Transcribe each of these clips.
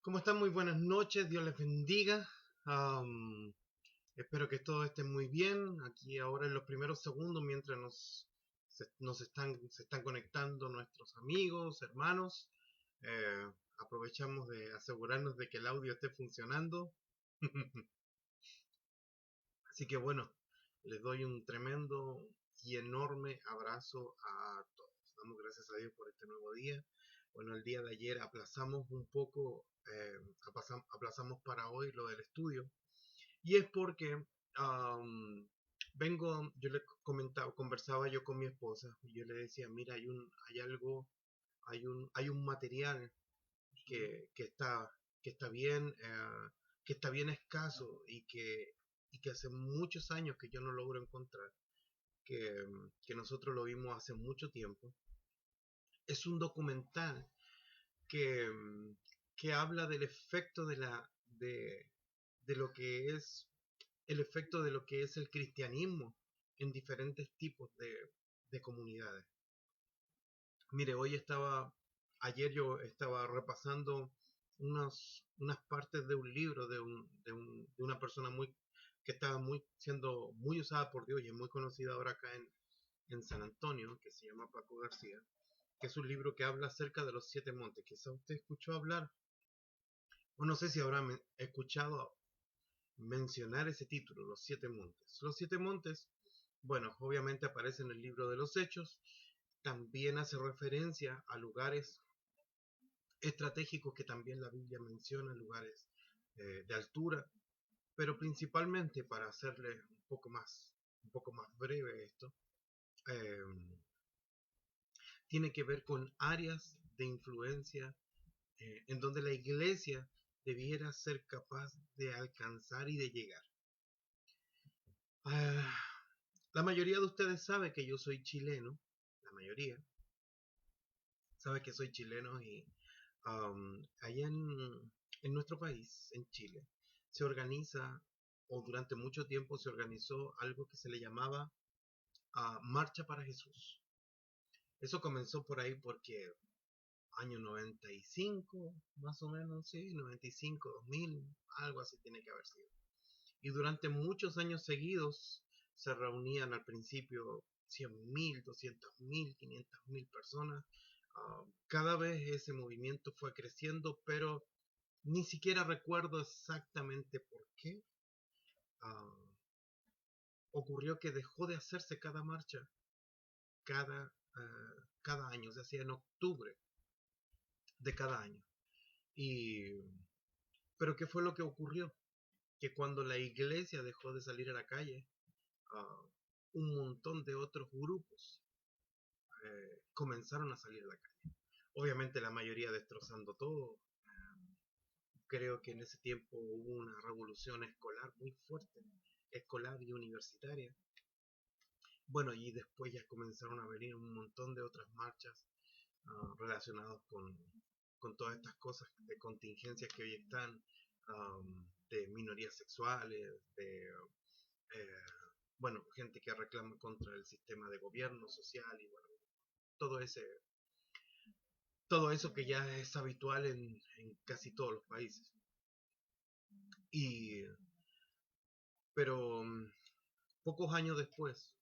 ¿Cómo están? Muy buenas noches, Dios les bendiga. Am, Espero que todos estén muy bien. Aquí ahora en los primeros segundos, mientras se están conectando nuestros amigos, hermanos, aprovechamos de asegurarnos de que el audio esté funcionando. Así que bueno, les doy un tremendo y enorme abrazo a todos. Damos gracias a Dios por este nuevo día. Bueno, el día de ayer aplazamos un poco, aplazamos para hoy lo del estudio. Y es porque um, yo le comentaba, conversaba yo con mi esposa y yo le decía, mira, hay algo, hay un material que está, que está bien, que está bien escaso y que hace muchos años que yo no logro encontrar, que nosotros lo vimos hace mucho tiempo. Es un documental que, que habla del efecto de lo que es el efecto de lo que es el cristianismo en diferentes tipos de comunidades. Mire, ayer yo estaba repasando unas partes de un libro de una persona que estaba siendo muy usada por Dios y es muy conocida ahora acá en San Antonio, que se llama Paco García, que es un libro que habla acerca de los siete montes. Quizá usted escuchó hablar, o no sé si habrá escuchado mencionar ese título, Los Siete Montes. Los Siete Montes, bueno, obviamente aparece en el libro de los Hechos, también hace referencia a lugares estratégicos que también la Biblia menciona, lugares de altura, pero principalmente para hacerle un poco más breve esto, eh, tiene que ver con áreas de influencia en donde la iglesia debiera ser capaz de alcanzar y de llegar. Ah, la mayoría de ustedes sabe que yo soy chileno, la mayoría sabe que soy chileno y allá en nuestro país, en Chile, se organiza, o durante mucho tiempo se organizó algo que se le llamaba Marcha para Jesús. Eso comenzó por ahí porque año 95, más o menos, sí, 95, 2000, algo así tiene que haber sido. Y durante muchos años seguidos se reunían al principio 100.000, 200.000, 500.000 personas. Cada vez ese movimiento fue creciendo, pero ni siquiera recuerdo exactamente por qué. Uh, Ocurrió que dejó de hacerse cada marcha cada año, se hacía en octubre de cada año. Y, pero ¿qué fue lo que ocurrió? Que cuando la iglesia dejó de salir a la calle, uh, un montón de otros grupos comenzaron a salir a la calle. Obviamente la mayoría destrozando todo. Creo que en ese tiempo hubo una revolución escolar muy fuerte, escolar y universitaria. Bueno, y después ya comenzaron a venir un montón de otras marchas relacionadas con todas estas cosas de contingencias que hoy están, de minorías sexuales, bueno, gente que reclama contra el sistema de gobierno social y bueno, todo ese todo eso que ya es habitual en casi todos los países. Y, pero pocos años después,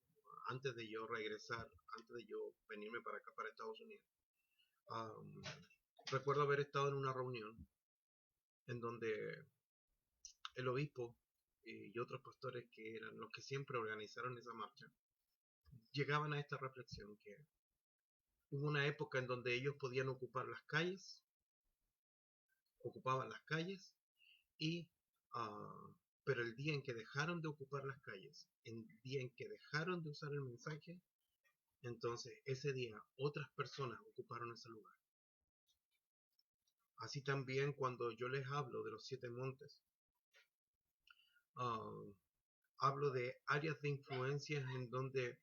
antes de yo regresar, antes de yo venirme para acá, para Estados Unidos, um, recuerdo haber estado en una reunión en donde el obispo y otros pastores que eran los que siempre organizaron esa marcha, llegaban a esta reflexión que hubo una época en donde ellos podían ocupar las calles, ocupaban las calles y pero el día en que dejaron de ocupar las calles, el día en que dejaron de usar el mensaje, entonces ese día otras personas ocuparon ese lugar. Así también cuando yo les hablo de los siete montes, uh, hablo de áreas de influencia en donde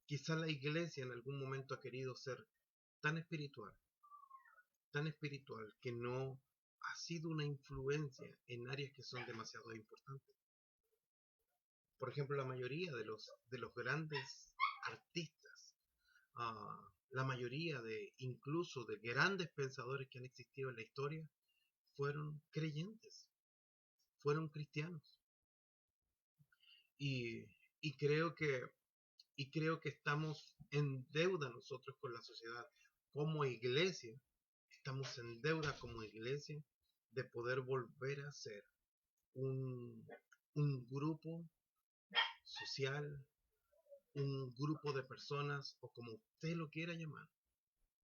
quizá la iglesia en algún momento ha querido ser tan tan espiritual que no ha sido una influencia en áreas que son demasiado importantes. Por ejemplo, la mayoría de los grandes artistas, la mayoría de incluso de grandes pensadores que han existido en la historia, fueron creyentes, fueron cristianos. Y, y creo que, y creo que estamos en deuda nosotros con la sociedad como iglesia. Estamos en deuda como iglesia de poder volver a ser un, un grupo social, un grupo de personas, o como usted lo quiera llamar,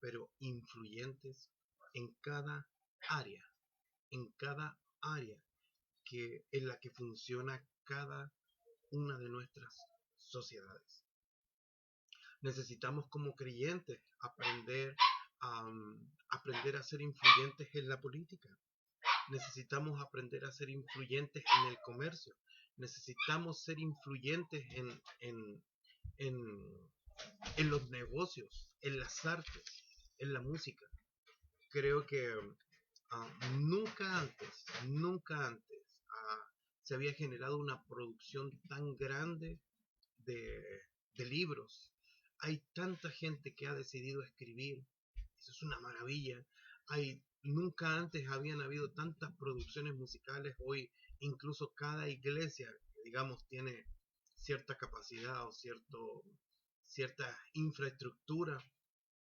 pero influyentes en cada área, en cada área en la que funciona cada una de nuestras sociedades. Necesitamos como creyentes aprender a ser influyentes en la política. Necesitamos aprender a ser influyentes en el comercio. Necesitamos ser influyentes en, en los negocios, en las artes, en la música. Creo que nunca antes se había generado una producción tan grande de libros. Hay tanta gente que ha decidido escribir. Eso es una maravilla. Nunca antes habían habido tantas producciones musicales. Hoy incluso cada iglesia, digamos, tiene cierta capacidad o cierta infraestructura.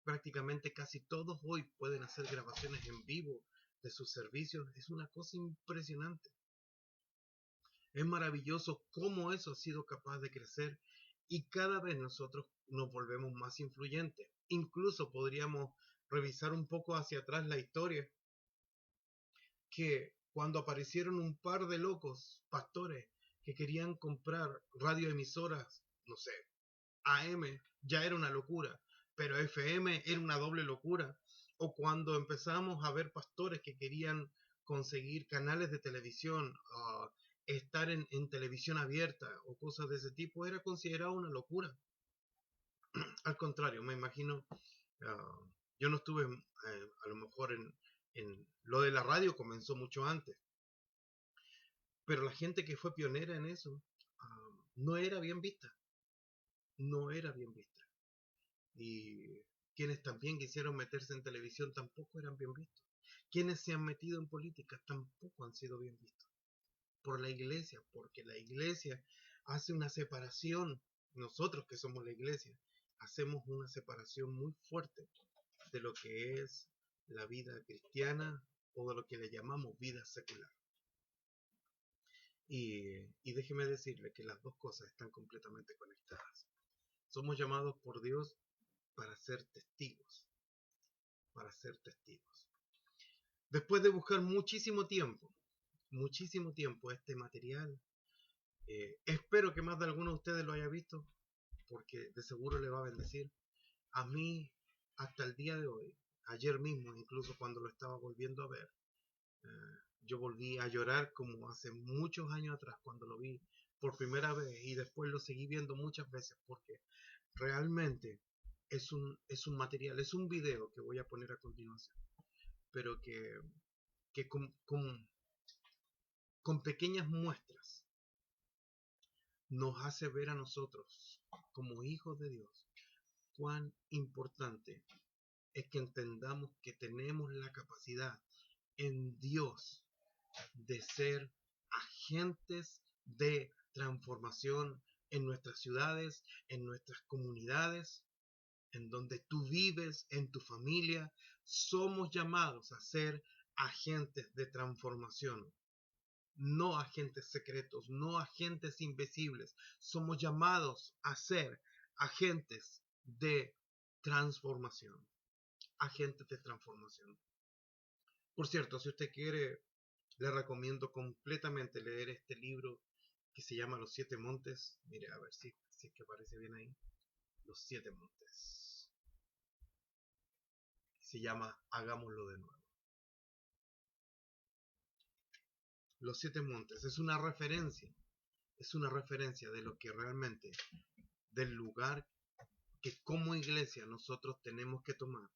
Prácticamente casi todos hoy pueden hacer grabaciones en vivo de sus servicios. Es una cosa impresionante. Es maravilloso cómo eso ha sido capaz de crecer, y cada vez nosotros nos volvemos más influyentes. Incluso podríamos revisar un poco hacia atrás la historia, que cuando aparecieron un par de locos pastores que querían comprar radioemisoras, no sé, AM, ya era una locura, pero FM era una doble locura. O cuando empezamos a ver pastores que querían conseguir canales de televisión, estar en televisión abierta o cosas de ese tipo, era considerado una locura. Al contrario, me imagino, yo no estuve a lo mejor en lo de la radio, comenzó mucho antes, pero la gente que fue pionera en eso no era bien vista, no era bien vista. Y quienes también quisieron meterse en televisión tampoco eran bien vistos. Quienes se han metido en política tampoco han sido bien vistos por la iglesia, porque la iglesia hace una separación. Nosotros que somos la iglesia hacemos una separación muy fuerte de lo que es la vida cristiana o de lo que le llamamos vida secular. Y déjeme decirle que las dos cosas están completamente conectadas. Somos llamados por Dios para ser testigos, para ser testigos. Después de buscar muchísimo tiempo este material, espero que más de alguno de ustedes lo haya visto, porque de seguro le va a bendecir. A mí, hasta el día de hoy, ayer mismo, incluso cuando lo estaba volviendo a ver, yo volví a llorar como hace muchos años atrás, cuando lo vi por primera vez, y después lo seguí viendo muchas veces, porque realmente es un material, es un video que voy a poner a continuación, pero que con pequeñas muestras nos hace ver a nosotros como hijos de Dios cuán importante es que entendamos que tenemos la capacidad en Dios de ser agentes de transformación en nuestras ciudades, en nuestras comunidades, en donde tú vives, en tu familia. Somos llamados a ser agentes de transformación, no agentes secretos, no agentes invisibles. Somos llamados a ser agentes de transformación, agentes de transformación. Por cierto, si usted quiere, le recomiendo completamente leer este libro que se llama Los Siete Montes. Mire, a ver si es que aparece bien ahí. Los Siete Montes. Se llama Hagámoslo de nuevo. Los Siete Montes es una referencia de lo que realmente, del lugar que como iglesia nosotros tenemos que tomar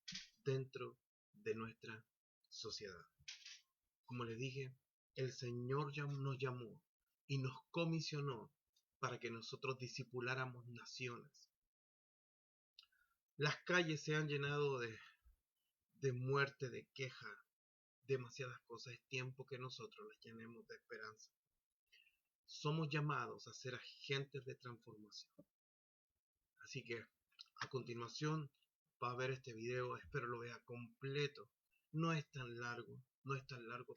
dentro de nuestra sociedad. Como les dije, el Señor ya nos llamó y nos comisionó para que nosotros discipuláramos naciones. Las calles se han llenado de muerte, de queja, demasiadas cosas, es tiempo que nosotros les llenemos de esperanza. Somos llamados a ser agentes de transformación. Así que a continuación va a ver este video, espero lo vea completo. No es tan largo,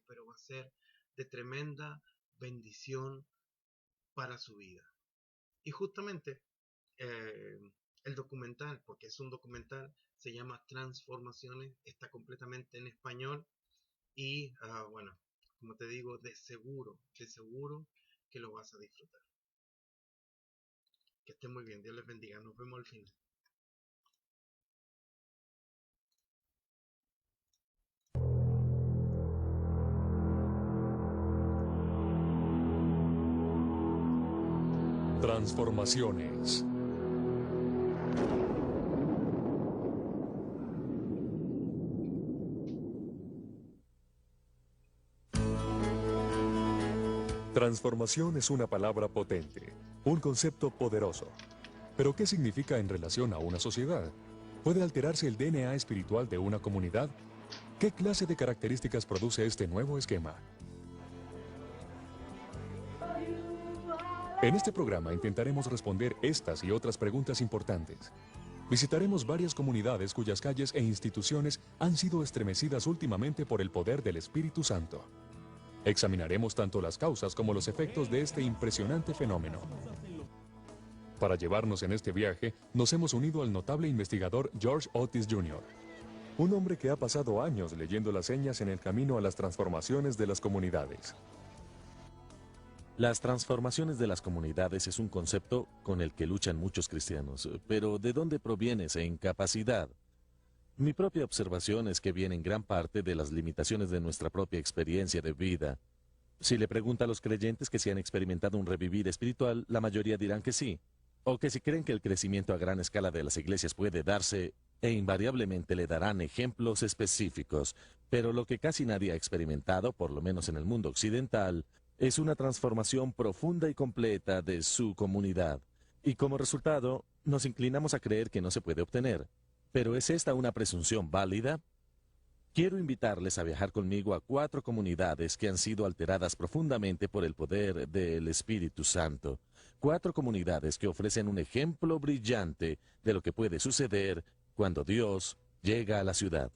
pero va a ser de tremenda bendición para su vida. Y justamente el documental, porque es un documental, se llama Transformaciones, está completamente en español y bueno, como te digo, de seguro que lo vas a disfrutar. Que esté muy bien, Dios les bendiga, nos vemos al final. Transformaciones. Transformación es una palabra potente, un concepto poderoso. ¿Pero qué significa en relación a una sociedad? ¿Puede alterarse el DNA espiritual de una comunidad? ¿Qué clase de características produce este nuevo esquema? En este programa intentaremos responder estas y otras preguntas importantes. Visitaremos varias comunidades cuyas calles e instituciones han sido estremecidas últimamente por el poder del Espíritu Santo. Examinaremos tanto las causas como los efectos de este impresionante fenómeno. Para llevarnos en este viaje, nos hemos unido al notable investigador George Otis Jr., un hombre que ha pasado años leyendo las señas en el camino a las transformaciones de las comunidades. Las transformaciones de las comunidades es un concepto con el que luchan muchos cristianos, pero ¿de dónde proviene esa incapacidad? Mi propia observación es que viene en gran parte de las limitaciones de nuestra propia experiencia de vida. Si le pregunta a los creyentes que si han experimentado un revivir espiritual, la mayoría dirán que sí, o que si creen que el crecimiento a gran escala de las iglesias puede darse, e invariablemente le darán ejemplos específicos, pero lo que casi nadie ha experimentado, por lo menos en el mundo occidental, es una transformación profunda y completa de su comunidad, y como resultado, nos inclinamos a creer que no se puede obtener. ¿Pero es esta una presunción válida? Quiero invitarles a viajar conmigo a 4 comunidades que han sido alteradas profundamente por el poder del Espíritu Santo. 4 comunidades que ofrecen un ejemplo brillante de lo que puede suceder cuando Dios llega a la ciudad.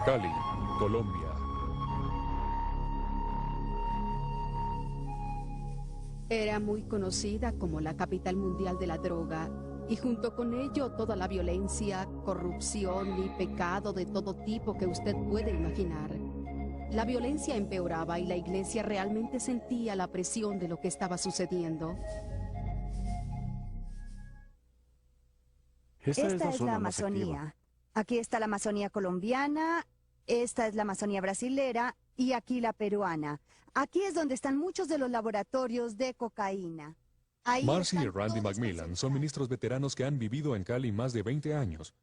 Cali, Colombia. Era muy conocida como la capital mundial de la droga, y junto con ello toda la violencia, corrupción y pecado de todo tipo que usted puede imaginar. La violencia empeoraba y la iglesia realmente sentía la presión de lo que estaba sucediendo. Esta es la Amazonía. Aquí está la Amazonía colombiana, esta es la Amazonía brasilera y aquí la peruana. Aquí es donde están muchos de los laboratorios de cocaína. Marcy y Randy McMillan son ministros veteranos que han vivido en Cali más de 20 años.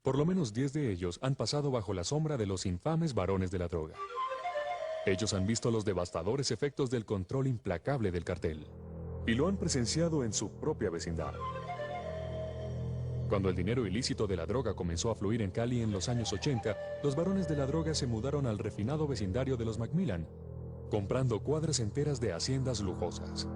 Por lo menos 10 de ellos han pasado bajo la sombra de los infames varones de la droga. Ellos han visto los devastadores efectos del control implacable del cartel, y lo han presenciado en su propia vecindad. Cuando el dinero ilícito de la droga comenzó a fluir en Cali en los años 80, los varones de la droga se mudaron al refinado vecindario de los McMillan, comprando cuadras enteras de haciendas lujosas.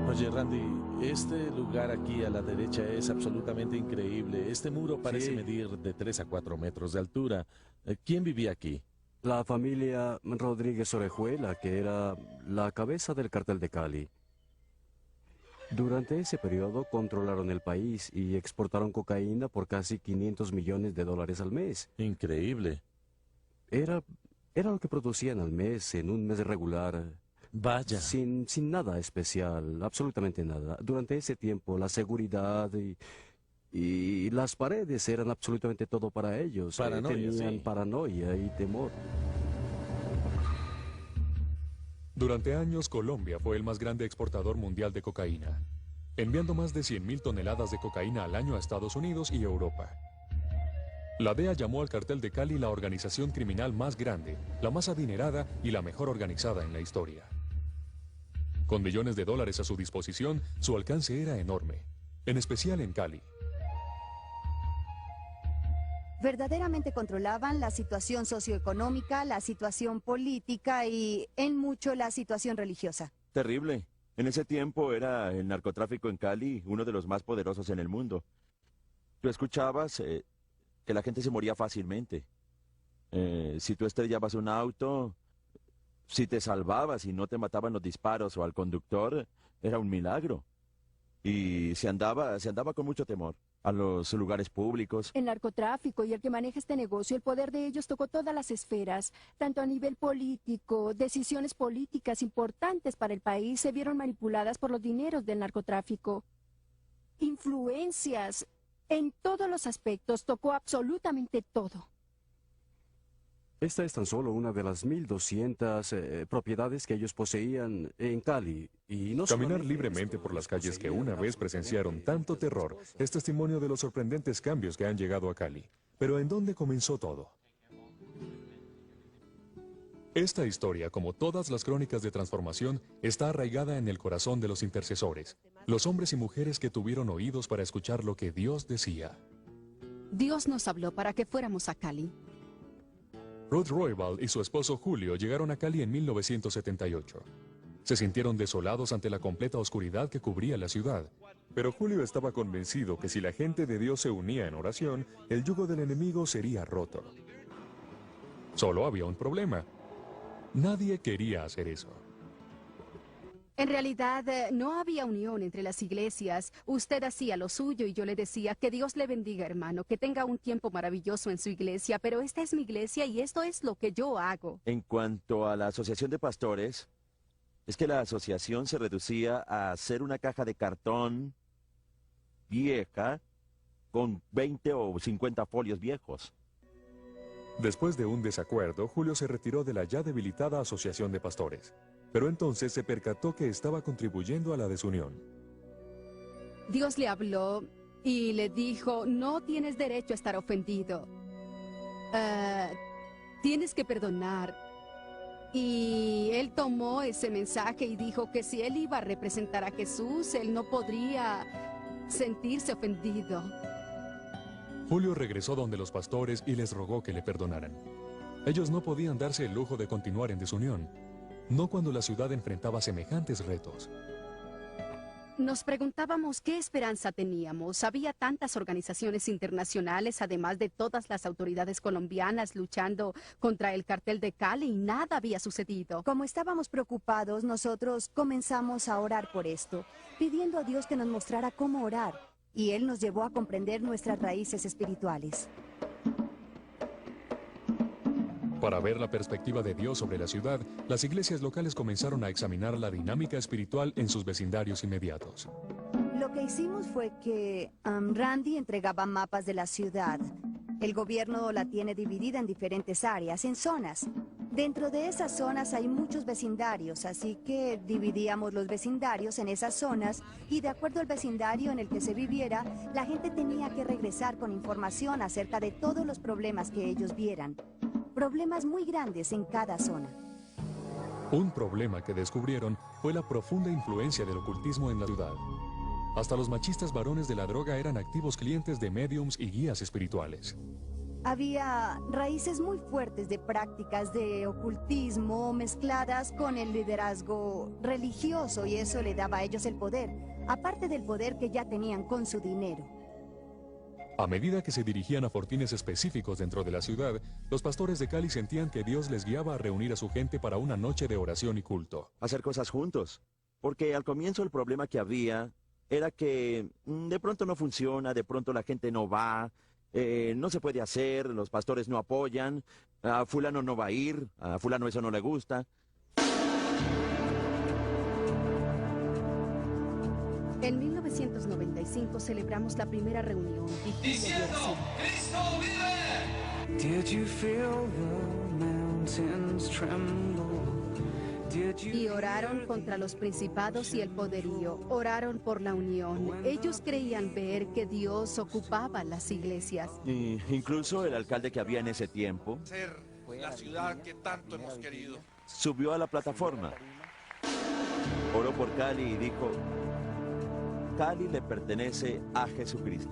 Oye, Randy, este lugar aquí a la derecha es absolutamente increíble. Este muro parece medir de 3 a 4 metros de altura. ¿Quién vivía aquí? La familia Rodríguez Orejuela, que era la cabeza del cartel de Cali. Durante ese periodo controlaron el país y exportaron cocaína por casi $500 millones al mes. Increíble. Era lo que producían al mes en un mes regular. Vaya. Sin nada especial, absolutamente nada. Durante ese tiempo la seguridad y las paredes eran absolutamente todo para ellos. Paranoia, tenían paranoia y temor. Durante años, Colombia fue el más grande exportador mundial de cocaína, enviando más de 100.000 toneladas de cocaína al año a Estados Unidos y Europa. La DEA llamó al cartel de Cali la organización criminal más grande, la más adinerada y la mejor organizada en la historia. Con millones de dólares a su disposición, su alcance era enorme, en especial en Cali. Verdaderamente controlaban la situación socioeconómica, la situación política y, en mucho, la situación religiosa. Terrible. En ese tiempo era el narcotráfico en Cali uno de los más poderosos en el mundo. Tú escuchabas que la gente se moría fácilmente. Si tú estrellabas un auto, si te salvabas y no te mataban los disparos o al conductor, era un milagro. Y se andaba con mucho temor a los lugares públicos. El narcotráfico y el que maneja este negocio, el poder de ellos tocó todas las esferas, tanto a nivel político, decisiones políticas importantes para el país se vieron manipuladas por los dineros del narcotráfico. Influencias, en todos los aspectos, tocó absolutamente todo. Esta es tan solo una de las 1,200 propiedades que ellos poseían en Cali. Y no Caminar solamente libremente por las calles que una vez presenciaron tanto terror es testimonio de los sorprendentes cambios que han llegado a Cali. Pero ¿en dónde comenzó todo? Esta historia, como todas las crónicas de transformación, está arraigada en el corazón de los intercesores, los hombres y mujeres que tuvieron oídos para escuchar lo que Dios decía. Dios nos habló para que fuéramos a Cali. Ruth Roybal y su esposo Julio llegaron a Cali en 1978. Se sintieron desolados ante la completa oscuridad que cubría la ciudad. Pero Julio estaba convencido que si la gente de Dios se unía en oración, el yugo del enemigo sería roto. Solo había un problema. Nadie quería hacer eso. En realidad, no había unión entre las iglesias. Usted hacía lo suyo y yo le decía que Dios le bendiga, hermano, que tenga un tiempo maravilloso en su iglesia, pero esta es mi iglesia y esto es lo que yo hago. En cuanto a la asociación de pastores, es que la asociación se reducía a ser una caja de cartón vieja con 20 o 50 folios viejos. Después de un desacuerdo, Julio se retiró de la ya debilitada asociación de pastores. Pero entonces se percató que estaba contribuyendo a la desunión. Dios le habló y le dijo, no tienes derecho a estar ofendido. Tienes que perdonar. Y él tomó ese mensaje y dijo que si él iba a representar a Jesús, él no podría sentirse ofendido. Julio regresó donde los pastores y les rogó que le perdonaran. Ellos no podían darse el lujo de continuar en desunión. No cuando la ciudad enfrentaba semejantes retos. Nos preguntábamos qué esperanza teníamos. Había tantas organizaciones internacionales, además de todas las autoridades colombianas luchando contra el cartel de Cali y nada había sucedido. Como estábamos preocupados, nosotros comenzamos a orar por esto, pidiendo a Dios que nos mostrara cómo orar. Y Él nos llevó a comprender nuestras raíces espirituales. Para ver la perspectiva de Dios sobre la ciudad, las iglesias locales comenzaron a examinar la dinámica espiritual en sus vecindarios inmediatos. Lo que hicimos fue que Randy entregaba mapas de la ciudad. El gobierno la tiene dividida en diferentes áreas, en zonas. Dentro de esas zonas hay muchos vecindarios, así que dividíamos los vecindarios en esas zonas y de acuerdo al vecindario en el que se viviera, la gente tenía que regresar con información acerca de todos los problemas que ellos vieran. Problemas muy grandes en cada zona. Un problema que descubrieron fue la profunda influencia del ocultismo en la ciudad. Hasta los machistas varones de la droga eran activos clientes de médiums y guías espirituales. Había raíces muy fuertes de prácticas de ocultismo mezcladas con el liderazgo religioso y eso le daba a ellos el poder, aparte del poder que ya tenían con su dinero. A medida que se dirigían a fortines específicos dentro de la ciudad, los pastores de Cali sentían que Dios les guiaba a reunir a su gente para una noche de oración y culto. Hacer cosas juntos. Porque al comienzo el problema que había era que de pronto no funciona, de pronto la gente no va, no se puede hacer, los pastores no apoyan, a fulano no va a ir, a fulano eso no le gusta. En 1995 celebramos la primera reunión. Diciendo, ¡Cristo vive! Did you feel the mountains tremble? Y oraron contra los principados y el poderío. Oraron por la unión. Ellos creían ver que Dios ocupaba las iglesias. Y incluso el alcalde que había en ese tiempo Ser la ciudad que tanto hemos querido. subió a la plataforma oró por Cali y dijo: Cali le pertenece a Jesucristo.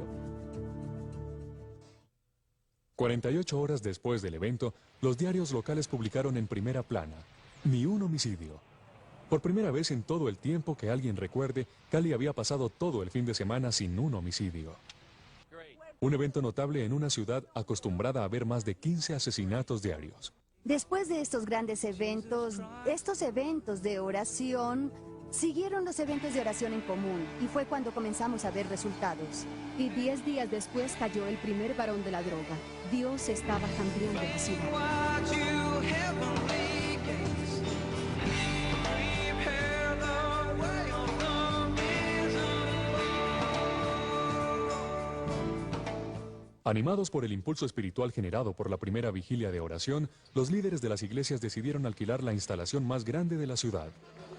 48 horas después del evento, los diarios locales publicaron en primera plana: ni un homicidio. Por primera vez en todo el tiempo que alguien recuerde, Cali había pasado todo el fin de semana sin un homicidio. Un evento notable en una ciudad acostumbrada a ver más de 15 asesinatos diarios. Después de estos grandes eventos, estos eventos de oración, siguieron los eventos de oración en común, y fue cuando comenzamos a ver resultados. Y 10 días después cayó el primer varón de la droga. Dios estaba cambiando la ciudad. Animados por el impulso espiritual generado por la primera vigilia de oración, los líderes de las iglesias decidieron alquilar la instalación más grande de la ciudad,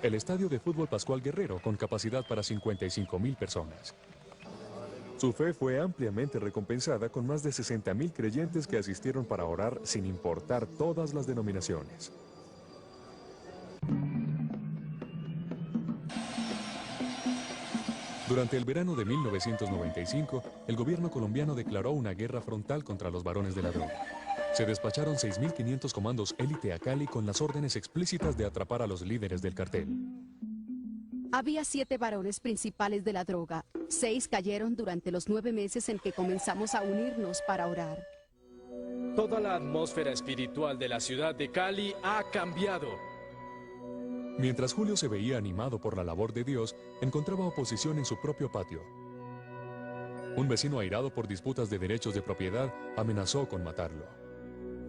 el Estadio de Fútbol Pascual Guerrero, con capacidad para 55,000 personas. Su fe fue ampliamente recompensada con más de 60,000 creyentes que asistieron para orar sin importar todas las denominaciones. Durante el verano de 1995, el gobierno colombiano declaró una guerra frontal contra los varones de la droga. Se despacharon 6.500 comandos élite a Cali con las órdenes explícitas de atrapar a los líderes del cartel. Había 7 varones principales de la droga. 6 cayeron durante los 9 meses en que comenzamos a unirnos para orar. Toda la atmósfera espiritual de la ciudad de Cali ha cambiado. Mientras Julio se veía animado por la labor de Dios, encontraba oposición en su propio patio. Un vecino airado por disputas de derechos de propiedad amenazó con matarlo.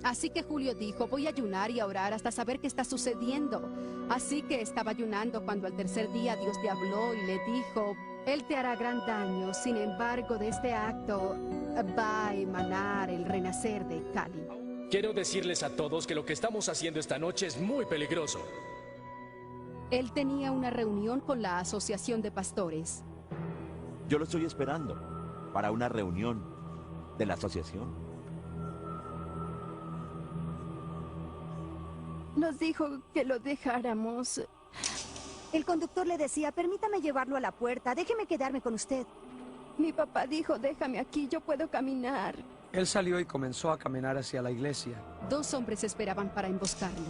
Así que Julio dijo: voy a ayunar y a orar hasta saber qué está sucediendo. Así que estaba ayunando cuando al tercer día Dios le habló y le dijo: él te hará gran daño, sin embargo de este acto va a emanar el renacer de Cali. Quiero decirles a todos que lo que estamos haciendo esta noche es muy peligroso. Él tenía una reunión con la Asociación de Pastores. Yo lo estoy esperando para una reunión de la asociación. Nos dijo que lo dejáramos. El conductor le decía: permítame llevarlo a la puerta, déjeme quedarme con usted. Mi papá dijo: déjame aquí, yo puedo caminar. Él salió y comenzó a caminar hacia la iglesia. 2 hombres esperaban para emboscarlo.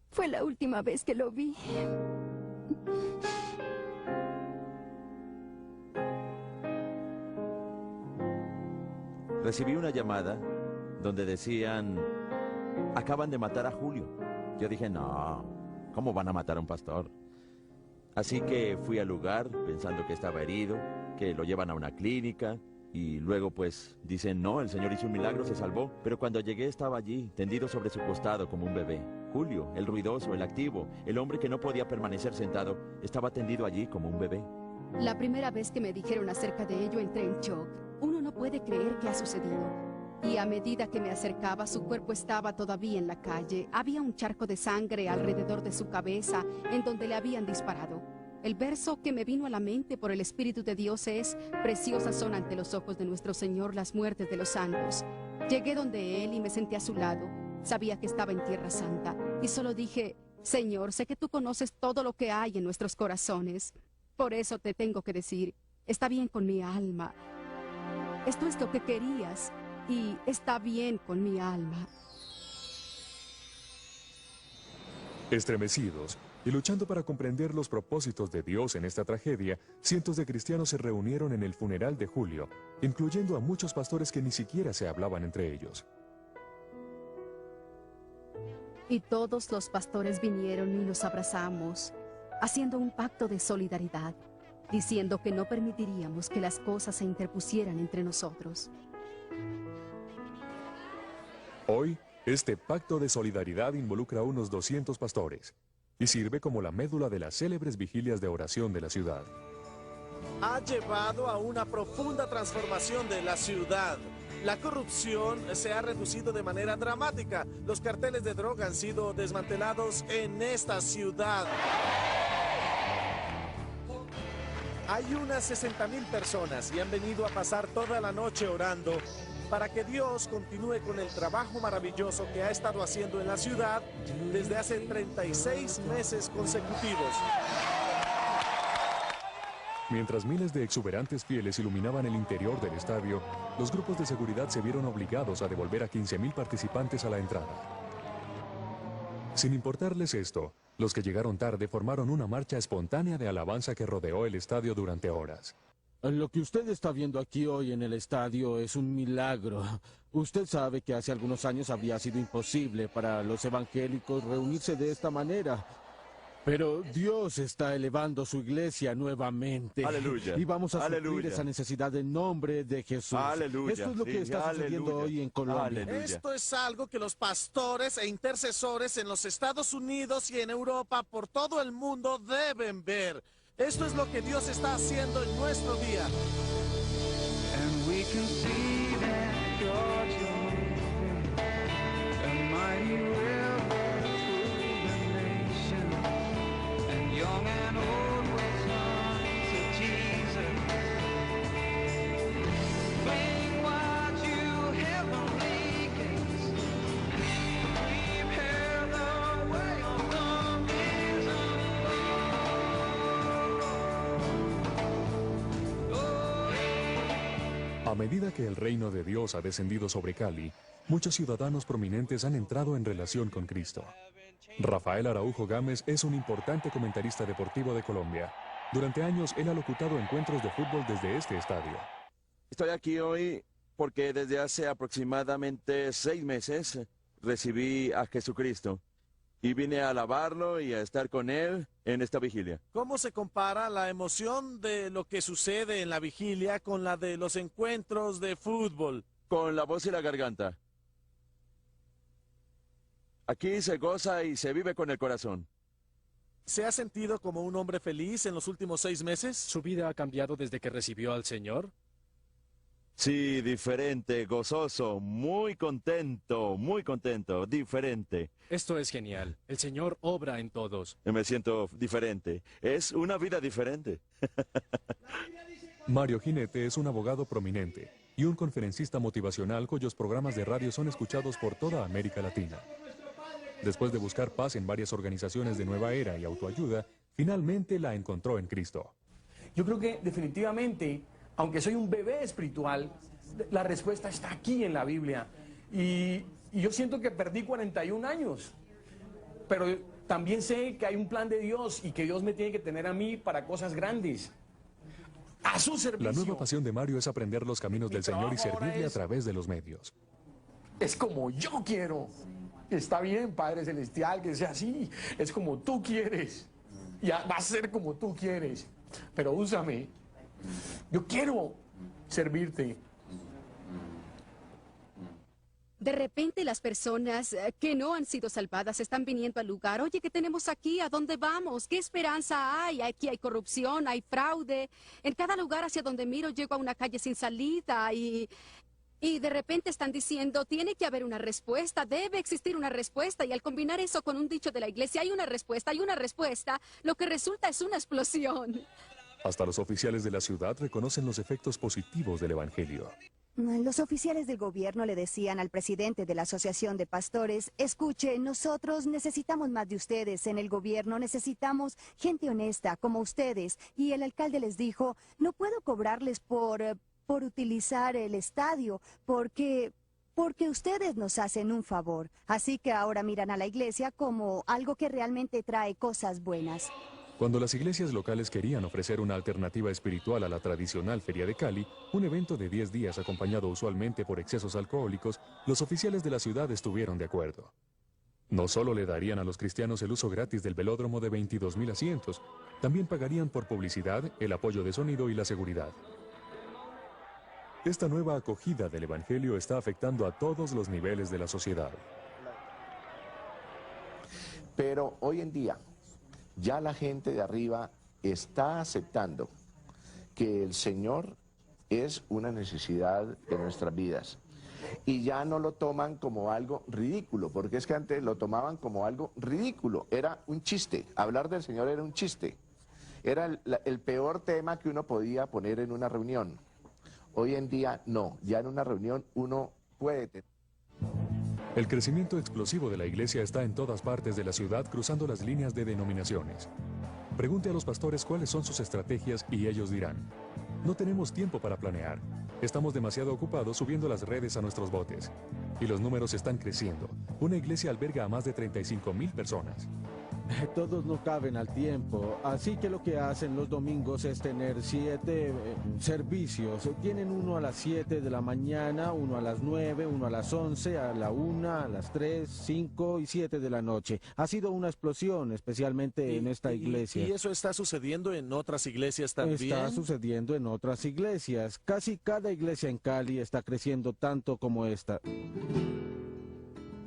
Fue la última vez que lo vi. Recibí una llamada donde decían: acaban de matar a Julio. Yo dije: no, ¿cómo van a matar a un pastor? Así que fui al lugar pensando que estaba herido, que lo llevan a una clínica, y luego pues dicen: no, el Señor hizo un milagro, se salvó. Pero cuando llegué estaba allí, tendido sobre su costado como un bebé. Julio, el ruidoso, el activo, el hombre que no podía permanecer sentado, estaba tendido allí como un bebé. La primera vez que me dijeron acerca de ello entré en shock. Uno no puede creer que ha sucedido. Y a medida que me acercaba, su cuerpo estaba todavía en la calle. Había un charco de sangre alrededor de su cabeza en donde le habían disparado. El verso que me vino a la mente por el Espíritu de Dios es: preciosas son ante los ojos de nuestro Señor las muertes de los santos. Llegué donde Él y me senté a su lado. Sabía que estaba en Tierra Santa y solo dije: Señor, sé que tú conoces todo lo que hay en nuestros corazones. Por eso te tengo que decir: está bien con mi alma. Esto es lo que querías y está bien con mi alma. Estremecidos y luchando para comprender los propósitos de Dios en esta tragedia, cientos de cristianos se reunieron en el funeral de Julio, incluyendo a muchos pastores que ni siquiera se hablaban entre ellos. Y todos los pastores vinieron y nos abrazamos, haciendo un pacto de solidaridad, diciendo que no permitiríamos que las cosas se interpusieran entre nosotros. Hoy, este pacto de solidaridad involucra a unos 200 pastores y sirve como la médula de las célebres vigilias de oración de la ciudad. Ha llevado a una profunda transformación de la ciudad. La corrupción se ha reducido de manera dramática. Los carteles de droga han sido desmantelados en esta ciudad. Hay unas 60,000 personas y han venido a pasar toda la noche orando para que Dios continúe con el trabajo maravilloso que ha estado haciendo en la ciudad desde hace 36 meses consecutivos. Mientras miles de exuberantes fieles iluminaban el interior del estadio, los grupos de seguridad se vieron obligados a devolver a 15,000 participantes a la entrada. Sin importarles esto, los que llegaron tarde formaron una marcha espontánea de alabanza que rodeó el estadio durante horas. Lo que usted está viendo aquí hoy en el estadio es un milagro. Usted sabe que hace algunos años habría sido imposible para los evangélicos reunirse de esta manera. Pero Dios está elevando su iglesia nuevamente. Aleluya. Y vamos a suplir Aleluya. esa necesidad en nombre de Jesús. Aleluya. Esto es lo que está sucediendo hoy en Colombia. Aleluya. Esto es algo que los pastores e intercesores en los Estados Unidos y en Europa, por todo el mundo, deben ver. Esto es lo que Dios está haciendo en nuestro día. And we can see that God's moving, a mighty river through the nation, and young and old will turn to Jesus. Bring wide you heavenly gates, prepare the way of the risen A medida que el reino de Dios ha descendido sobre Cali, muchos ciudadanos prominentes han entrado en relación con Cristo. Rafael Araujo Gámez es un importante comentarista deportivo de Colombia. Durante años, él ha locutado encuentros de fútbol desde este estadio. Estoy aquí hoy porque desde hace aproximadamente 6 meses recibí a Jesucristo y vine a alabarlo y a estar con Él en esta vigilia. ¿Cómo se compara la emoción de lo que sucede en la vigilia con la de los encuentros de fútbol? Con la voz y la garganta. Aquí se goza y se vive con el corazón. ¿Se ha sentido como un hombre feliz en los últimos 6 meses? ¿Su vida ha cambiado desde que recibió al Señor? Sí, diferente, gozoso, muy contento, diferente. Esto es genial. El Señor obra en todos. Me siento diferente. Es una vida diferente. Mario Jinete es un abogado prominente y un conferencista motivacional cuyos programas de radio son escuchados por toda América Latina. Después de buscar paz en varias organizaciones de nueva era y autoayuda, finalmente la encontró en Cristo. Yo creo que definitivamente, aunque soy un bebé espiritual, la respuesta está aquí en la Biblia. Y yo siento que perdí 41 años, pero también sé que hay un plan de Dios y que Dios me tiene que tener a mí para cosas grandes. A su servicio. La nueva pasión de Mario es aprender los caminos del Señor y servirle a través de los medios. Es como yo quiero. Está bien, Padre Celestial, que sea así. Es como tú quieres. Y va a ser como tú quieres. Pero úsame. Yo quiero servirte. De repente las personas que no han sido salvadas están viniendo al lugar. Oye, ¿qué tenemos aquí? ¿A dónde vamos? ¿Qué esperanza hay? Aquí hay corrupción, hay fraude. En cada lugar hacia donde miro llego a una calle sin salida y de repente están diciendo, tiene que haber una respuesta, debe existir una respuesta. Y al combinar eso con un dicho de la iglesia, hay una respuesta, lo que resulta es una explosión. Hasta los oficiales de la ciudad reconocen los efectos positivos del Evangelio. Los oficiales del gobierno le decían al presidente de la Asociación de Pastores, escuche, nosotros necesitamos más de ustedes en el gobierno, necesitamos gente honesta como ustedes. Y el alcalde les dijo, no puedo cobrarles por utilizar el estadio, porque ustedes nos hacen un favor. Así que ahora miran a la iglesia como algo que realmente trae cosas buenas. Cuando las iglesias locales querían ofrecer una alternativa espiritual a la tradicional Feria de Cali, un evento de 10 días acompañado usualmente por excesos alcohólicos, los oficiales de la ciudad estuvieron de acuerdo. No solo le darían a los cristianos el uso gratis del velódromo de 22,000 asientos, también pagarían por publicidad, el apoyo de sonido y la seguridad. Esta nueva acogida del Evangelio está afectando a todos los niveles de la sociedad. Pero hoy en día, ya la gente de arriba está aceptando que el Señor es una necesidad de nuestras vidas. Y ya no lo toman como algo ridículo, porque es que antes lo tomaban como algo ridículo. Era un chiste. Hablar del Señor era un chiste. Era el peor tema que uno podía poner en una reunión. Hoy en día no, ya en una reunión uno puede tener. El crecimiento explosivo de la iglesia está en todas partes de la ciudad, cruzando las líneas de denominaciones. Pregunte a los pastores cuáles son sus estrategias y ellos dirán: no tenemos tiempo para planear. Estamos demasiado ocupados subiendo las redes a nuestros botes. Y los números están creciendo. Una iglesia alberga a más de 35,000 personas. Todos no caben al tiempo, así que lo que hacen los domingos es tener 7 servicios. Tienen uno a las 7 de la mañana, uno a las 9, uno a las 11, a la 1, a las 3, 5 y 7 de la noche. Ha sido una explosión, especialmente en esta iglesia. ¿Y eso está sucediendo en otras iglesias también? Está sucediendo en otras iglesias. Casi cada iglesia en Cali está creciendo tanto como esta.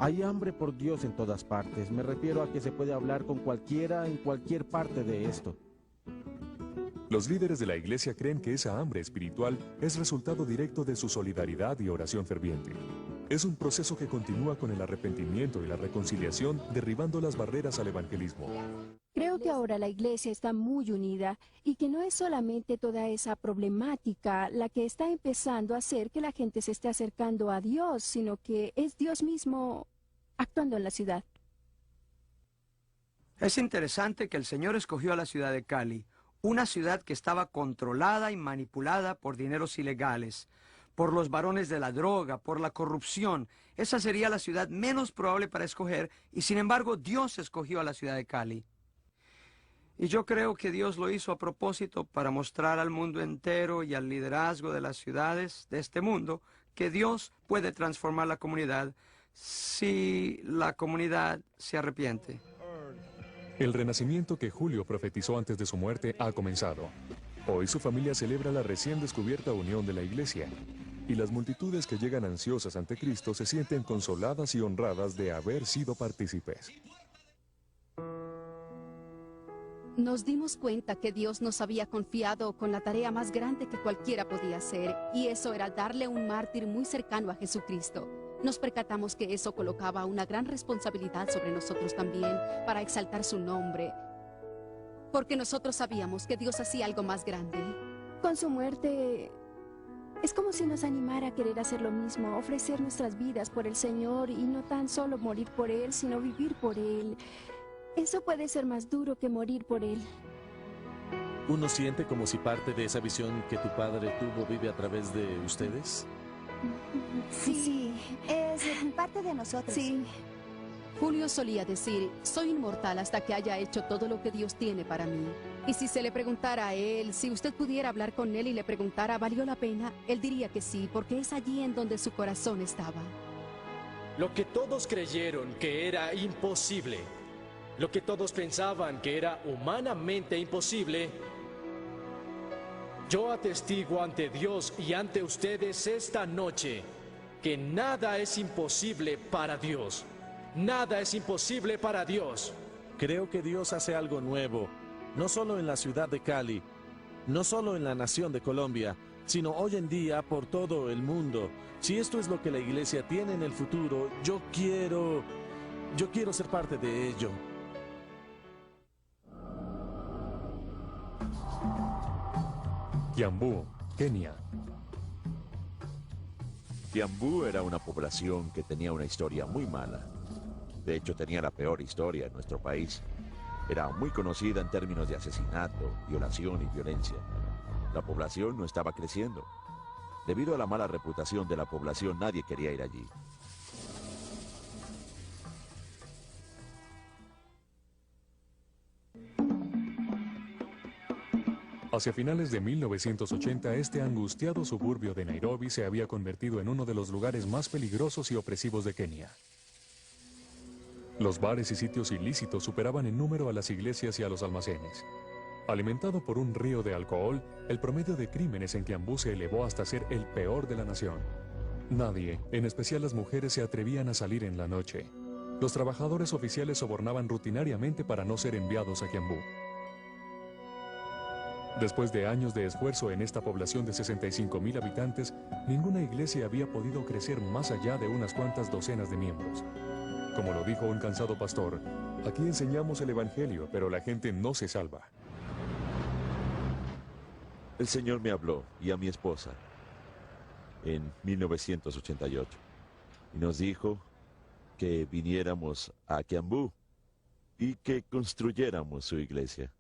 Hay hambre por Dios en todas partes. Me refiero a que se puede hablar con cualquiera en cualquier parte de esto. Los líderes de la iglesia creen que esa hambre espiritual es resultado directo de su solidaridad y oración ferviente. Es un proceso que continúa con el arrepentimiento y la reconciliación, derribando las barreras al evangelismo. Creo que ahora la iglesia está muy unida y que no es solamente toda esa problemática la que está empezando a hacer que la gente se esté acercando a Dios, sino que es Dios mismo actuando en la ciudad. Es interesante que el Señor escogió a la ciudad de Cali, una ciudad que estaba controlada y manipulada por dineros ilegales, por los varones de la droga, por la corrupción. Esa sería la ciudad menos probable para escoger, y sin embargo Dios escogió a la ciudad de Cali. Y yo creo que Dios lo hizo a propósito para mostrar al mundo entero y al liderazgo de las ciudades de este mundo que Dios puede transformar la comunidad si la comunidad se arrepiente. El renacimiento que Julio profetizó antes de su muerte ha comenzado. Hoy su familia celebra la recién descubierta unión de la iglesia. Y las multitudes que llegan ansiosas ante Cristo se sienten consoladas y honradas de haber sido partícipes. Nos dimos cuenta que Dios nos había confiado con la tarea más grande que cualquiera podía hacer, y eso era darle un mártir muy cercano a Jesucristo. Nos percatamos que eso colocaba una gran responsabilidad sobre nosotros también para exaltar su nombre, porque nosotros sabíamos que Dios hacía algo más grande. Con su muerte, es como si nos animara a querer hacer lo mismo, ofrecer nuestras vidas por el Señor y no tan solo morir por Él, sino vivir por Él. Eso puede ser más duro que morir por Él. ¿Uno siente como si parte de esa visión que tu padre tuvo vive a través de ustedes? Sí, es parte de nosotros. Sí. Julio solía decir: soy inmortal hasta que haya hecho todo lo que Dios tiene para mí. Y si se le preguntara a él, si usted pudiera hablar con él y le preguntara, ¿valió la pena?, él diría que sí, porque es allí en donde su corazón estaba. Lo que todos creyeron que era imposible, lo que todos pensaban que era humanamente imposible, yo atestigo ante Dios y ante ustedes esta noche que nada es imposible para Dios. Nada es imposible para Dios. Creo que Dios hace algo nuevo, no solo en la ciudad de Cali, no solo en la nación de Colombia, sino hoy en día por todo el mundo. Si esto es lo que la iglesia tiene en el futuro, yo quiero ser parte de ello. Kiambu, Kenia. Kiambu era una población que tenía una historia muy mala. De hecho, tenía la peor historia en nuestro país. Era muy conocida en términos de asesinato, violación y violencia. La población no estaba creciendo. Debido a la mala reputación de la población, nadie quería ir allí. Hacia finales de 1980, este angustiado suburbio de Nairobi se había convertido en uno de los lugares más peligrosos y opresivos de Kenia. Los bares y sitios ilícitos superaban en número a las iglesias y a los almacenes. Alimentado por un río de alcohol, el promedio de crímenes en Kiambu se elevó hasta ser el peor de la nación. Nadie, en especial las mujeres, se atrevían a salir en la noche. Los trabajadores oficiales sobornaban rutinariamente para no ser enviados a Kiambu. Después de años de esfuerzo en esta población de 65,000 habitantes, ninguna iglesia había podido crecer más allá de unas cuantas docenas de miembros. Como lo dijo un cansado pastor, aquí enseñamos el evangelio, pero la gente no se salva. El Señor me habló, y a mi esposa, en 1988, y nos dijo que viniéramos a Kiambú y que construyéramos su iglesia.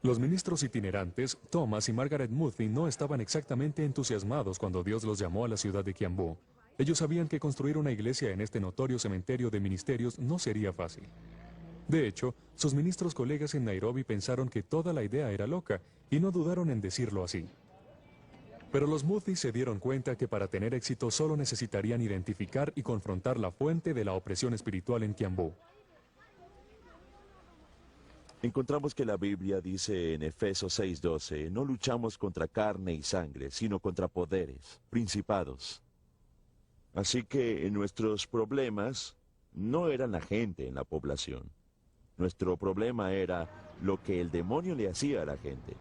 Los ministros itinerantes, Thomas y Margaret Murphy, no estaban exactamente entusiasmados cuando Dios los llamó a la ciudad de Kiambú. Ellos sabían que construir una iglesia en este notorio cementerio de ministerios no sería fácil. De hecho, sus ministros colegas en Nairobi pensaron que toda la idea era loca y no dudaron en decirlo así. Pero los Murphy se dieron cuenta que para tener éxito solo necesitarían identificar y confrontar la fuente de la opresión espiritual en Kiambú. Encontramos que la Biblia dice en Efesios 6:12, no luchamos contra carne y sangre, sino contra poderes, principados. Así que nuestros problemas no eran la gente en la población. Nuestro problema era lo que el demonio le hacía a la gente.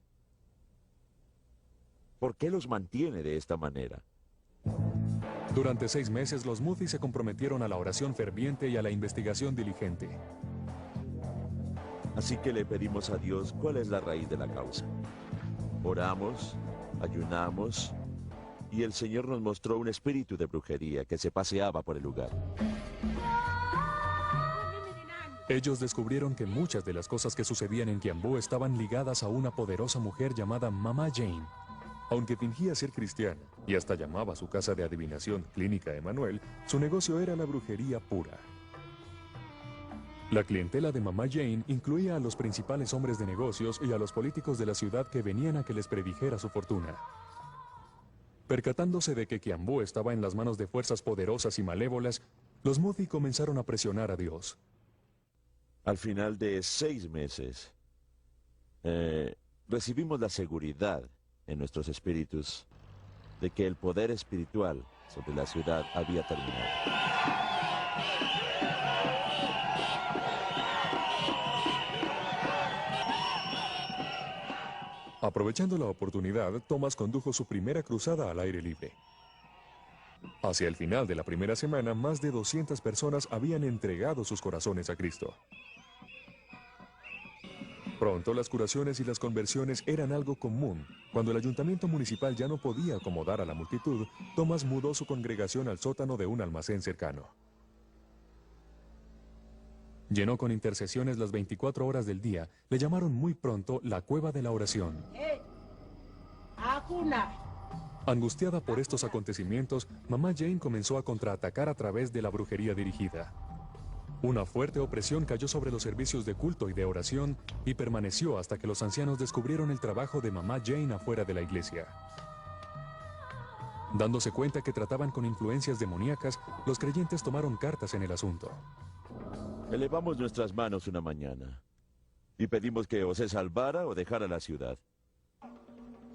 ¿Por qué los mantiene de esta manera? Durante 6 meses, los Murphy se comprometieron a la oración ferviente y a la investigación diligente. Así que le pedimos a Dios cuál es la raíz de la causa. Oramos, ayunamos, y el Señor nos mostró un espíritu de brujería que se paseaba por el lugar. Ellos descubrieron que muchas de las cosas que sucedían en Kiambú estaban ligadas a una poderosa mujer llamada Mama Jane. Aunque fingía ser cristiana y hasta llamaba a su casa de adivinación Clínica Emanuel, su negocio era la brujería pura. La clientela de Mama Jane incluía a los principales hombres de negocios y a los políticos de la ciudad que venían a que les predijera su fortuna. Percatándose de que Kiambú estaba en las manos de fuerzas poderosas y malévolas, los Murphy comenzaron a presionar a Dios. Al final de 6 meses, recibimos la seguridad en nuestros espíritus de que el poder espiritual sobre la ciudad había terminado. Aprovechando la oportunidad, Thomas condujo su primera cruzada al aire libre. Hacia el final de la primera semana, más de 200 personas habían entregado sus corazones a Cristo. Pronto las curaciones y las conversiones eran algo común. Cuando el ayuntamiento municipal ya no podía acomodar a la multitud, Thomas mudó su congregación al sótano de un almacén cercano. Llenó con intercesiones las 24 horas del día. Le llamaron muy pronto la Cueva de la Oración. Angustiada por estos acontecimientos, Mama Jane comenzó a contraatacar a través de la brujería dirigida. Una fuerte opresión cayó sobre los servicios de culto y de oración y permaneció hasta que los ancianos descubrieron el trabajo de Mama Jane afuera de la iglesia. Dándose cuenta que trataban con influencias demoníacas, los creyentes tomaron cartas en el asunto. Elevamos nuestras manos una mañana y pedimos que o se salvara o dejara la ciudad.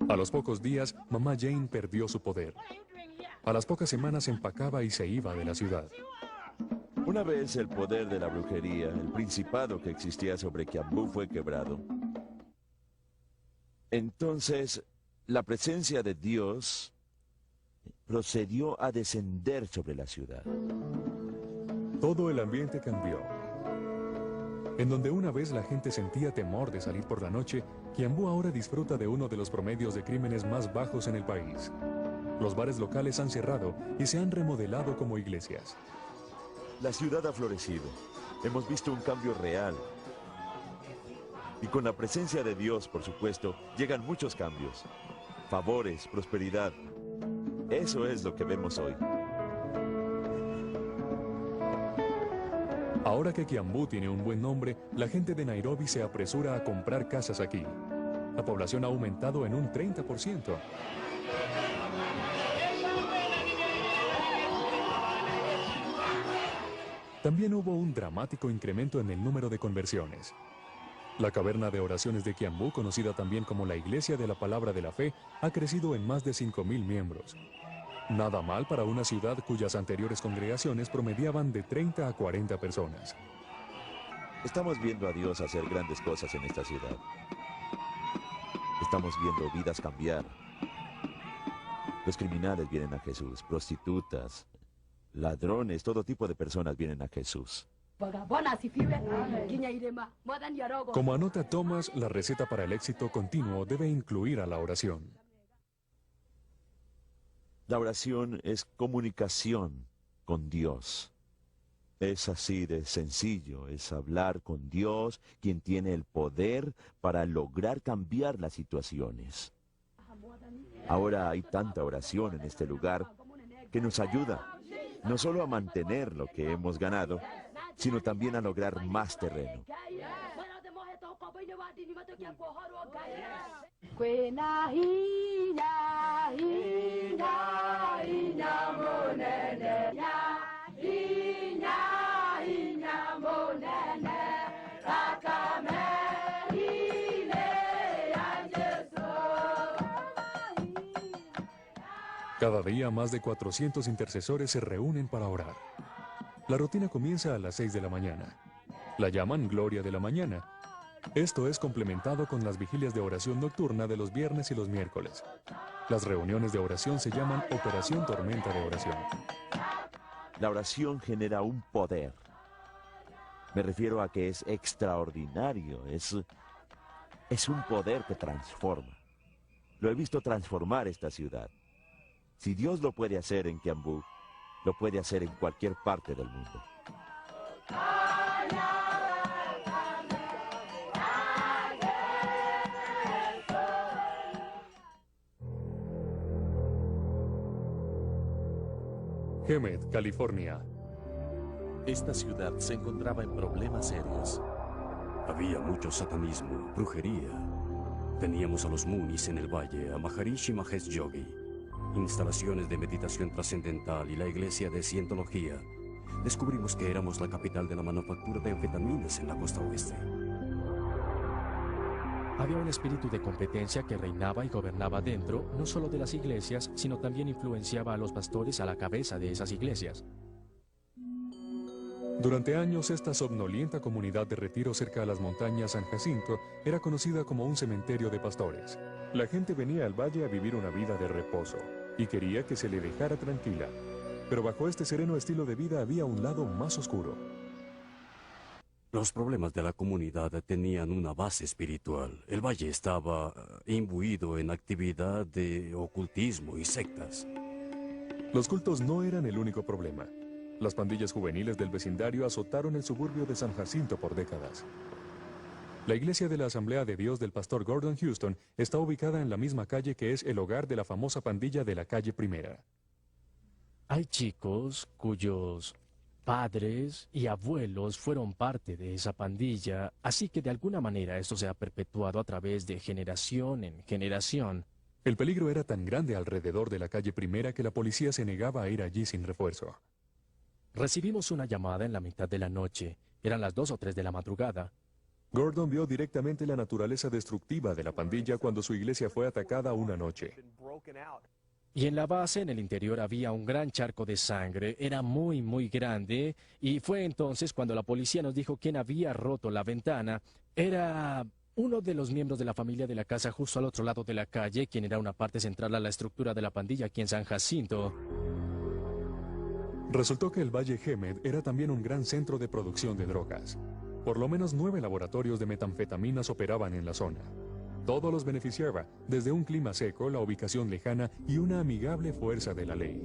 A los pocos días, Mama Jane perdió su poder. A las pocas semanas empacaba y se iba de la ciudad. Una vez el poder de la brujería, el principado que existía sobre Kiambú fue quebrado. Entonces, la presencia de Dios procedió a descender sobre la ciudad. Todo el ambiente cambió. En donde una vez la gente sentía temor de salir por la noche, Kiambú ahora disfruta de uno de los promedios de crímenes más bajos en el país. Los bares locales han cerrado y se han remodelado como iglesias. La ciudad ha florecido. Hemos visto un cambio real. Y con la presencia de Dios, por supuesto, llegan muchos cambios. Favores, prosperidad. Eso es lo que vemos hoy. Ahora que Kiambú tiene un buen nombre, la gente de Nairobi se apresura a comprar casas aquí. La población ha aumentado en un 30%. También hubo un dramático incremento en el número de conversiones. La caverna de oraciones de Kiambú, conocida también como la Iglesia de la Palabra de la Fe, ha crecido en más de 5,000 miembros. Nada mal para una ciudad cuyas anteriores congregaciones promediaban de 30 a 40 personas. Estamos viendo a Dios hacer grandes cosas en esta ciudad. Estamos viendo vidas cambiar. Los criminales vienen a Jesús, prostitutas, ladrones, todo tipo de personas vienen a Jesús. Como anota Thomas, la receta para el éxito continuo debe incluir a la oración. La oración es comunicación con Dios. Es así de sencillo, es hablar con Dios, quien tiene el poder para lograr cambiar las situaciones. Ahora hay tanta oración en este lugar que nos ayuda no solo a mantener lo que hemos ganado, sino también a lograr más terreno. Cada día más de 400 intercesores se reúnen para orar. La rutina comienza a las 6 de la mañana. La llaman Gloria de la Mañana. Esto es complementado con las vigilias de oración nocturna de los viernes y los miércoles. Las reuniones de oración se llaman Operación Tormenta de Oración. La oración genera un poder. Me refiero a que es extraordinario, es un poder que transforma. Lo he visto transformar esta ciudad. Si Dios lo puede hacer en Kiambú, lo puede hacer en cualquier parte del mundo. Hemet, California. Esta ciudad se encontraba en problemas serios. Había mucho satanismo, brujería. Teníamos a los Munis en el valle, a Maharishi Mahesh Yogi, instalaciones de meditación trascendental y la iglesia de Cientología. Descubrimos que éramos la capital de la manufactura de anfetaminas en la costa oeste. Había un espíritu de competencia que reinaba y gobernaba dentro, no solo de las iglesias, sino también influenciaba a los pastores a la cabeza de esas iglesias. Durante años, esta somnolienta comunidad de retiro cerca a las montañas San Jacinto era conocida como un cementerio de pastores. La gente venía al valle a vivir una vida de reposo y quería que se le dejara tranquila. Pero bajo este sereno estilo de vida había un lado más oscuro. Los problemas de la comunidad tenían una base espiritual. El valle estaba imbuido en actividad de ocultismo y sectas. Los cultos no eran el único problema. Las pandillas juveniles del vecindario azotaron el suburbio de San Jacinto por décadas. La iglesia de la Asamblea de Dios del pastor Gordon Houston está ubicada en la misma calle que es el hogar de la famosa pandilla de la calle Primera. Hay chicos cuyos padres y abuelos fueron parte de esa pandilla, así que de alguna manera esto se ha perpetuado a través de generación en generación. El peligro era tan grande alrededor de la calle Primera que la policía se negaba a ir allí sin refuerzo. Recibimos una llamada en la mitad de la noche. Eran las 2 o 3 de la madrugada. Gordon vio directamente la naturaleza destructiva de la pandilla cuando su iglesia fue atacada una noche. Y en la base, en el interior, había un gran charco de sangre. Era muy, muy grande. Y fue entonces cuando la policía nos dijo quién había roto la ventana. Era uno de los miembros de la familia de la casa justo al otro lado de la calle, quien era una parte central a la estructura de la pandilla aquí en San Jacinto. Resultó que el Valle Hemet era también un gran centro de producción de drogas. Por lo menos 9 laboratorios de metanfetaminas operaban en la zona. Todo los beneficiaba, desde un clima seco, la ubicación lejana y una amigable fuerza de la ley.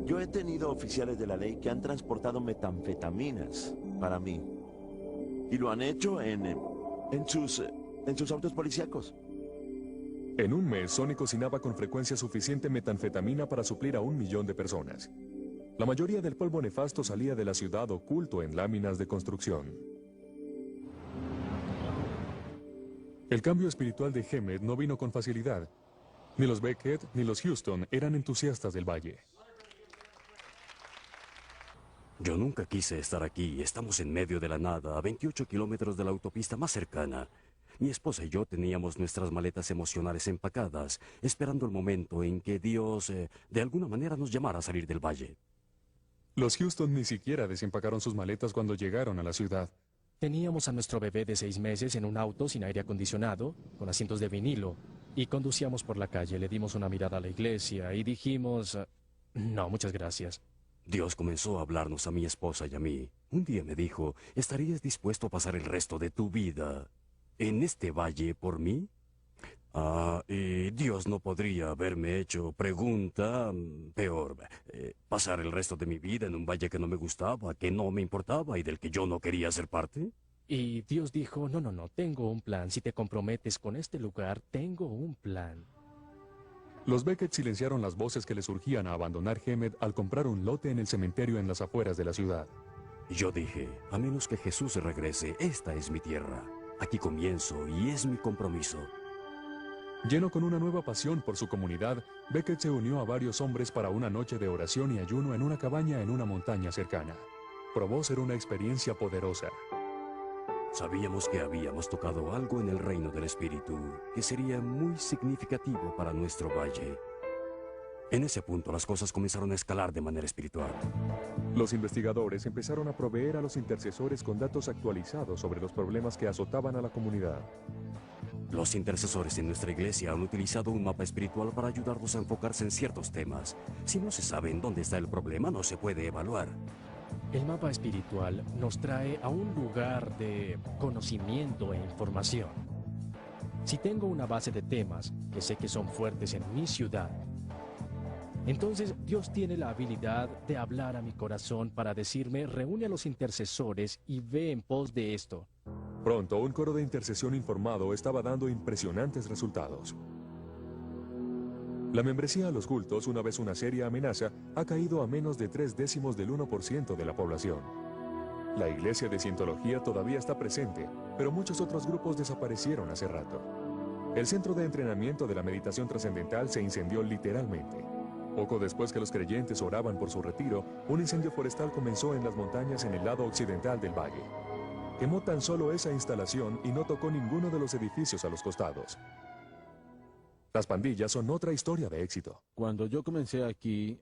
Yo he tenido oficiales de la ley que han transportado metanfetaminas para mí. Y lo han hecho en sus autos policíacos. En un mes, Sonny cocinaba con frecuencia suficiente metanfetamina para suplir a 1 millón de personas. La mayoría del polvo nefasto salía de la ciudad oculto en láminas de construcción. El cambio espiritual de Hemet no vino con facilidad. Ni los Beckett ni los Houston eran entusiastas del valle. Yo nunca quise estar aquí. Estamos en medio de la nada, a 28 kilómetros de la autopista más cercana. Mi esposa y yo teníamos nuestras maletas emocionales empacadas, esperando el momento en que Dios, de alguna manera, nos llamara a salir del valle. Los Houston ni siquiera desempacaron sus maletas cuando llegaron a la ciudad. Teníamos a nuestro bebé de 6 meses en un auto sin aire acondicionado, con asientos de vinilo, y conducíamos por la calle. Le dimos una mirada a la iglesia y dijimos, no, muchas gracias. Dios comenzó a hablarnos a mi esposa y a mí. Un día me dijo, ¿estarías dispuesto a pasar el resto de tu vida en este valle por mí? Y Dios no podría haberme hecho pregunta peor. ¿Pasar el resto de mi vida en un valle que no me gustaba, que no me importaba y del que yo no quería ser parte? Y Dios dijo, no, tengo un plan. Si te comprometes con este lugar, tengo un plan. Los Beckett silenciaron las voces que le surgían a abandonar Hemet al comprar un lote en el cementerio en las afueras de la ciudad. Yo dije, a menos que Jesús regrese, esta es mi tierra. Aquí comienzo y es mi compromiso. Lleno con una nueva pasión por su comunidad, Beckett se unió a varios hombres para una noche de oración y ayuno en una cabaña en una montaña cercana. Probó ser una experiencia poderosa. Sabíamos que habíamos tocado algo en el reino del Espíritu que sería muy significativo para nuestro valle. En ese punto las cosas comenzaron a escalar de manera espiritual. Los investigadores empezaron a proveer a los intercesores con datos actualizados sobre los problemas que azotaban a la comunidad. Los intercesores en nuestra iglesia han utilizado un mapa espiritual para ayudarnos a enfocarse en ciertos temas. Si no se sabe en dónde está el problema, no se puede evaluar. El mapa espiritual nos trae a un lugar de conocimiento e información. Si tengo una base de temas que sé que son fuertes en mi ciudad, entonces Dios tiene la habilidad de hablar a mi corazón para decirme, reúne a los intercesores y ve en pos de esto. Pronto, un coro de intercesión informado estaba dando impresionantes resultados. La membresía a los cultos, una vez una seria amenaza, ha caído a menos de 0.3% de la población. La iglesia de Cientología todavía está presente, pero muchos otros grupos desaparecieron hace rato. El centro de entrenamiento de la meditación trascendental se incendió literalmente. Poco después que los creyentes oraban por su retiro, un incendio forestal comenzó en las montañas en el lado occidental del valle. Quemó tan solo esa instalación y no tocó ninguno de los edificios a los costados. Las pandillas son otra historia de éxito. Cuando yo comencé aquí,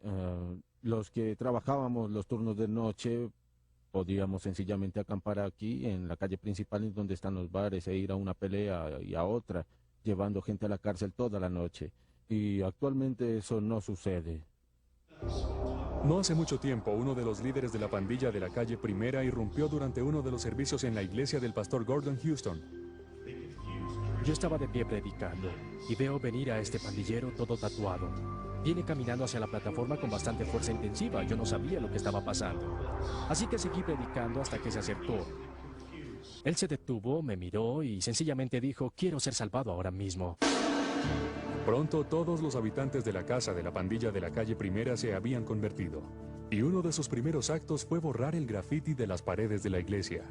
los que trabajábamos los turnos de noche, podíamos sencillamente acampar aquí en la calle principal en donde están los bares e ir a una pelea y a otra, llevando gente a la cárcel toda la noche. Y actualmente eso no sucede. No hace mucho tiempo, uno de los líderes de la pandilla de la calle Primera irrumpió durante uno de los servicios en la iglesia del pastor Gordon Houston. Yo estaba de pie predicando y veo venir a este pandillero todo tatuado. Viene caminando hacia la plataforma con bastante fuerza intensiva. Yo no sabía lo que estaba pasando. Así que seguí predicando hasta que se acercó. Él se detuvo, me miró y sencillamente dijo, quiero ser salvado ahora mismo. Pronto todos los habitantes de la casa de la pandilla de la calle Primera se habían convertido, y uno de sus primeros actos fue borrar el grafiti de las paredes de la iglesia.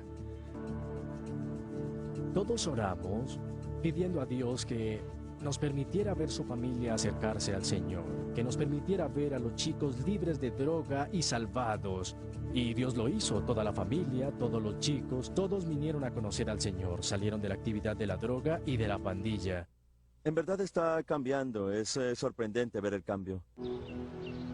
Todos oramos pidiendo a Dios que nos permitiera ver su familia acercarse al Señor, que nos permitiera ver a los chicos libres de droga y salvados. Y Dios lo hizo, toda la familia, todos los chicos, todos vinieron a conocer al Señor, salieron de la actividad de la droga y de la pandilla. En verdad está cambiando, es sorprendente ver el cambio.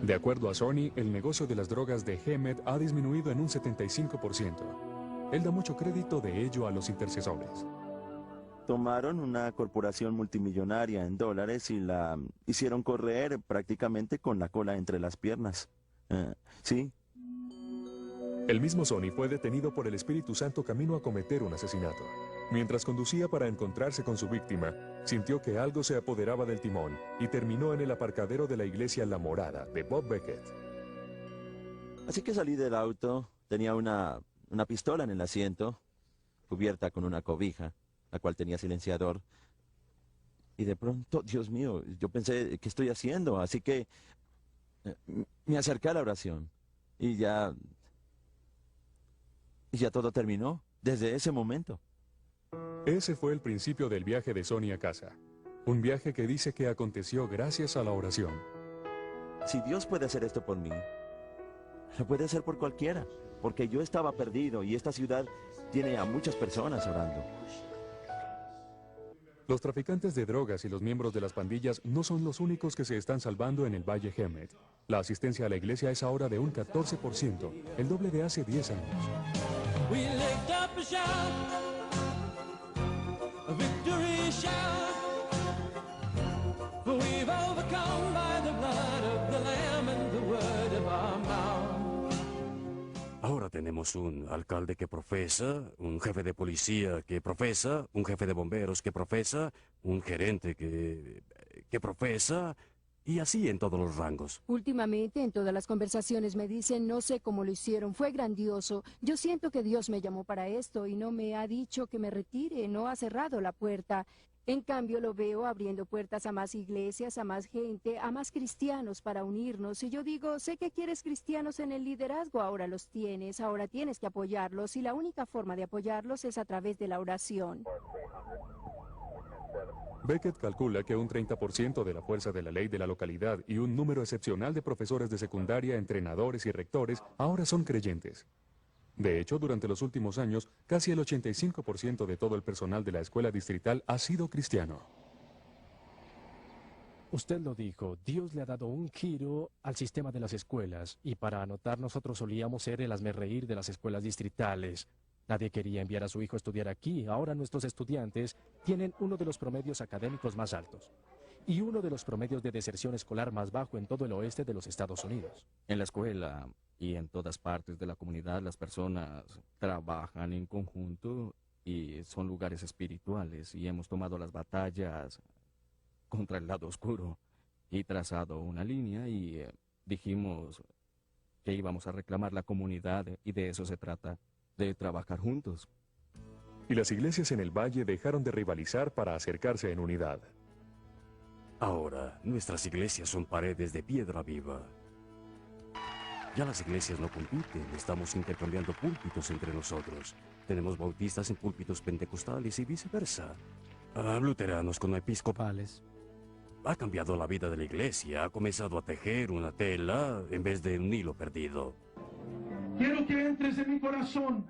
De acuerdo a Sony, el negocio de las drogas de Hemet ha disminuido en un 75%. Él da mucho crédito de ello a los intercesores. Tomaron una corporación multimillonaria en dólares y la hicieron correr prácticamente con la cola entre las piernas. Sí. El mismo Sony fue detenido por el Espíritu Santo camino a cometer un asesinato. Mientras conducía para encontrarse con su víctima, sintió que algo se apoderaba del timón y terminó en el aparcadero de la iglesia La Morada de Bob Beckett. Así que salí del auto, tenía una pistola en el asiento, cubierta con una cobija, la cual tenía silenciador. Y de pronto, Dios mío, yo pensé, ¿qué estoy haciendo? Así que me acerqué a la oración y ya todo terminó desde ese momento. Ese fue el principio del viaje de Sony a casa. Un viaje que dice que aconteció gracias a la oración. Si Dios puede hacer esto por mí, lo puede hacer por cualquiera, porque yo estaba perdido y esta ciudad tiene a muchas personas orando. Los traficantes de drogas y los miembros de las pandillas no son los únicos que se están salvando en el Valle Hemet. La asistencia a la iglesia es ahora de un 14%, el doble de hace 10 años. A victory shout, for we've overcome by the blood of the Lamb and the word of our mouth. tenemos un alcalde que profesa, un jefe de policía que profesa, un jefe de bomberos que profesa, un gerente que profesa, y así en todos los rangos. Últimamente en todas las conversaciones me dicen, no sé cómo lo hicieron, fue grandioso. Yo siento que Dios me llamó para esto y no me ha dicho que me retire, no ha cerrado la puerta. En cambio lo veo abriendo puertas a más iglesias, a más gente, a más cristianos para unirnos. Y yo digo, sé que quieres cristianos en el liderazgo, ahora los tienes, ahora tienes que apoyarlos y la única forma de apoyarlos es a través de la oración. Beckett calcula que un 30% de la fuerza de la ley de la localidad y un número excepcional de profesores de secundaria, entrenadores y rectores ahora son creyentes. De hecho, durante los últimos años, casi el 85% de todo el personal de la escuela distrital ha sido cristiano. Usted lo dijo, Dios le ha dado un giro al sistema de las escuelas, y para anotar nosotros solíamos ser el hazmerreír de las escuelas distritales. Nadie quería enviar a su hijo a estudiar aquí. Ahora nuestros estudiantes tienen uno de los promedios académicos más altos y uno de los promedios de deserción escolar más bajo en todo el oeste de los Estados Unidos. En la escuela y en todas partes de la comunidad las personas trabajan en conjunto y son lugares espirituales y hemos tomado las batallas contra el lado oscuro y trazado una línea y dijimos que íbamos a reclamar la comunidad y de eso se trata. De trabajar juntos. Y las iglesias en el valle dejaron de rivalizar para acercarse en unidad. Ahora, nuestras iglesias son paredes de piedra viva. Ya las iglesias no compiten, estamos intercambiando púlpitos entre nosotros. Tenemos bautistas en púlpitos pentecostales y viceversa. Luteranos con episcopales. Ha cambiado la vida de la iglesia, ha comenzado a tejer una tela en vez de un hilo perdido. Quiero que entres en mi corazón.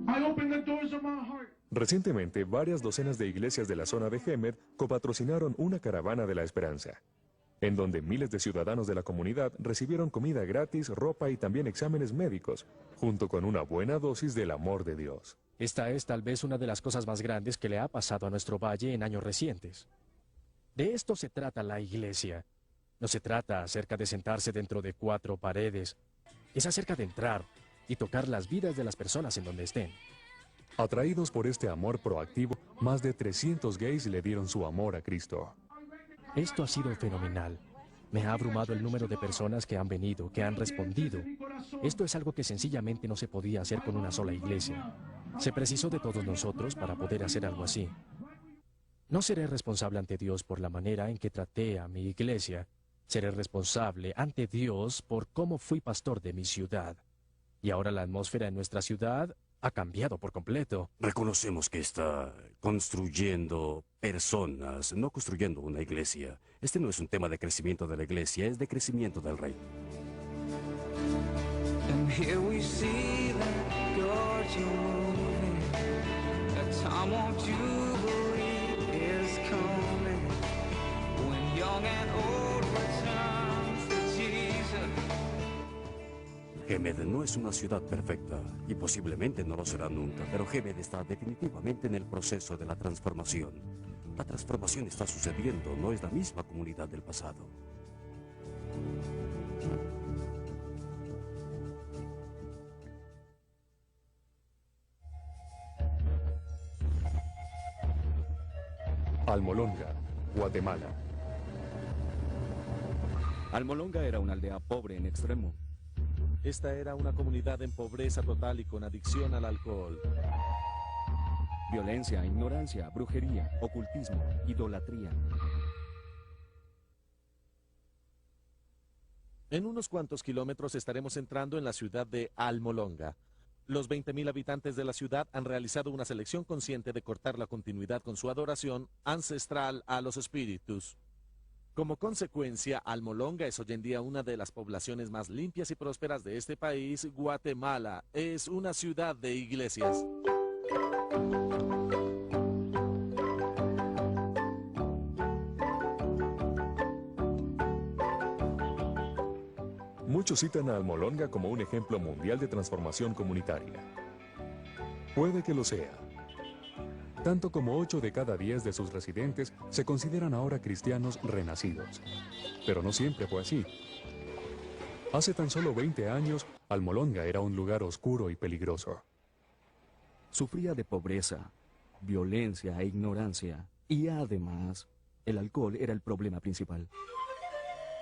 I open the doors of my heart. Recientemente, varias docenas de iglesias de la zona de Hemet copatrocinaron una caravana de la esperanza, en donde miles de ciudadanos de la comunidad recibieron comida gratis, ropa y también exámenes médicos, junto con una buena dosis del amor de Dios. Esta es tal vez una de las cosas más grandes que le ha pasado a nuestro valle en años recientes. De esto se trata la iglesia. No se trata acerca de sentarse dentro de 4 paredes. Es acerca de entrar y tocar las vidas de las personas en donde estén. Atraídos por este amor proactivo, más de 300 gays le dieron su amor a Cristo. Esto ha sido fenomenal. Me ha abrumado el número de personas que han venido, que han respondido. Esto es algo que sencillamente no se podía hacer con una sola iglesia. Se precisó de todos nosotros para poder hacer algo así. No seré responsable ante Dios por la manera en que traté a mi iglesia. Seré responsable ante Dios por cómo fui pastor de mi ciudad. Y ahora la atmósfera en nuestra ciudad ha cambiado por completo. Reconocemos que está construyendo personas, no construyendo una iglesia. Este no es un tema de crecimiento de la iglesia, es de crecimiento del reino. And here we see that God you're moving. A time of jubilee is coming. When young and old return to Jesus. Hemet no es una ciudad perfecta y posiblemente no lo será nunca, pero Hemet está definitivamente en el proceso de la transformación. La transformación está sucediendo, no es la misma comunidad del pasado. Almolonga, Guatemala. Almolonga era una aldea pobre en extremo. Esta era una comunidad en pobreza total y con adicción al alcohol. Violencia, ignorancia, brujería, ocultismo, idolatría. En unos cuantos kilómetros estaremos entrando en la ciudad de Almolonga. Los 20.000 habitantes de la ciudad han realizado una selección consciente de cortar la continuidad con su adoración ancestral a los espíritus. Como consecuencia, Almolonga es hoy en día una de las poblaciones más limpias y prósperas de este país, Guatemala. Es una ciudad de iglesias. Muchos citan a Almolonga como un ejemplo mundial de transformación comunitaria. Puede que lo sea. Tanto como 8 de cada 10 de sus residentes se consideran ahora cristianos renacidos. Pero no siempre fue así. Hace tan solo 20 años, Almolonga era un lugar oscuro y peligroso. Sufría de pobreza, violencia e ignorancia, y además, el alcohol era el problema principal.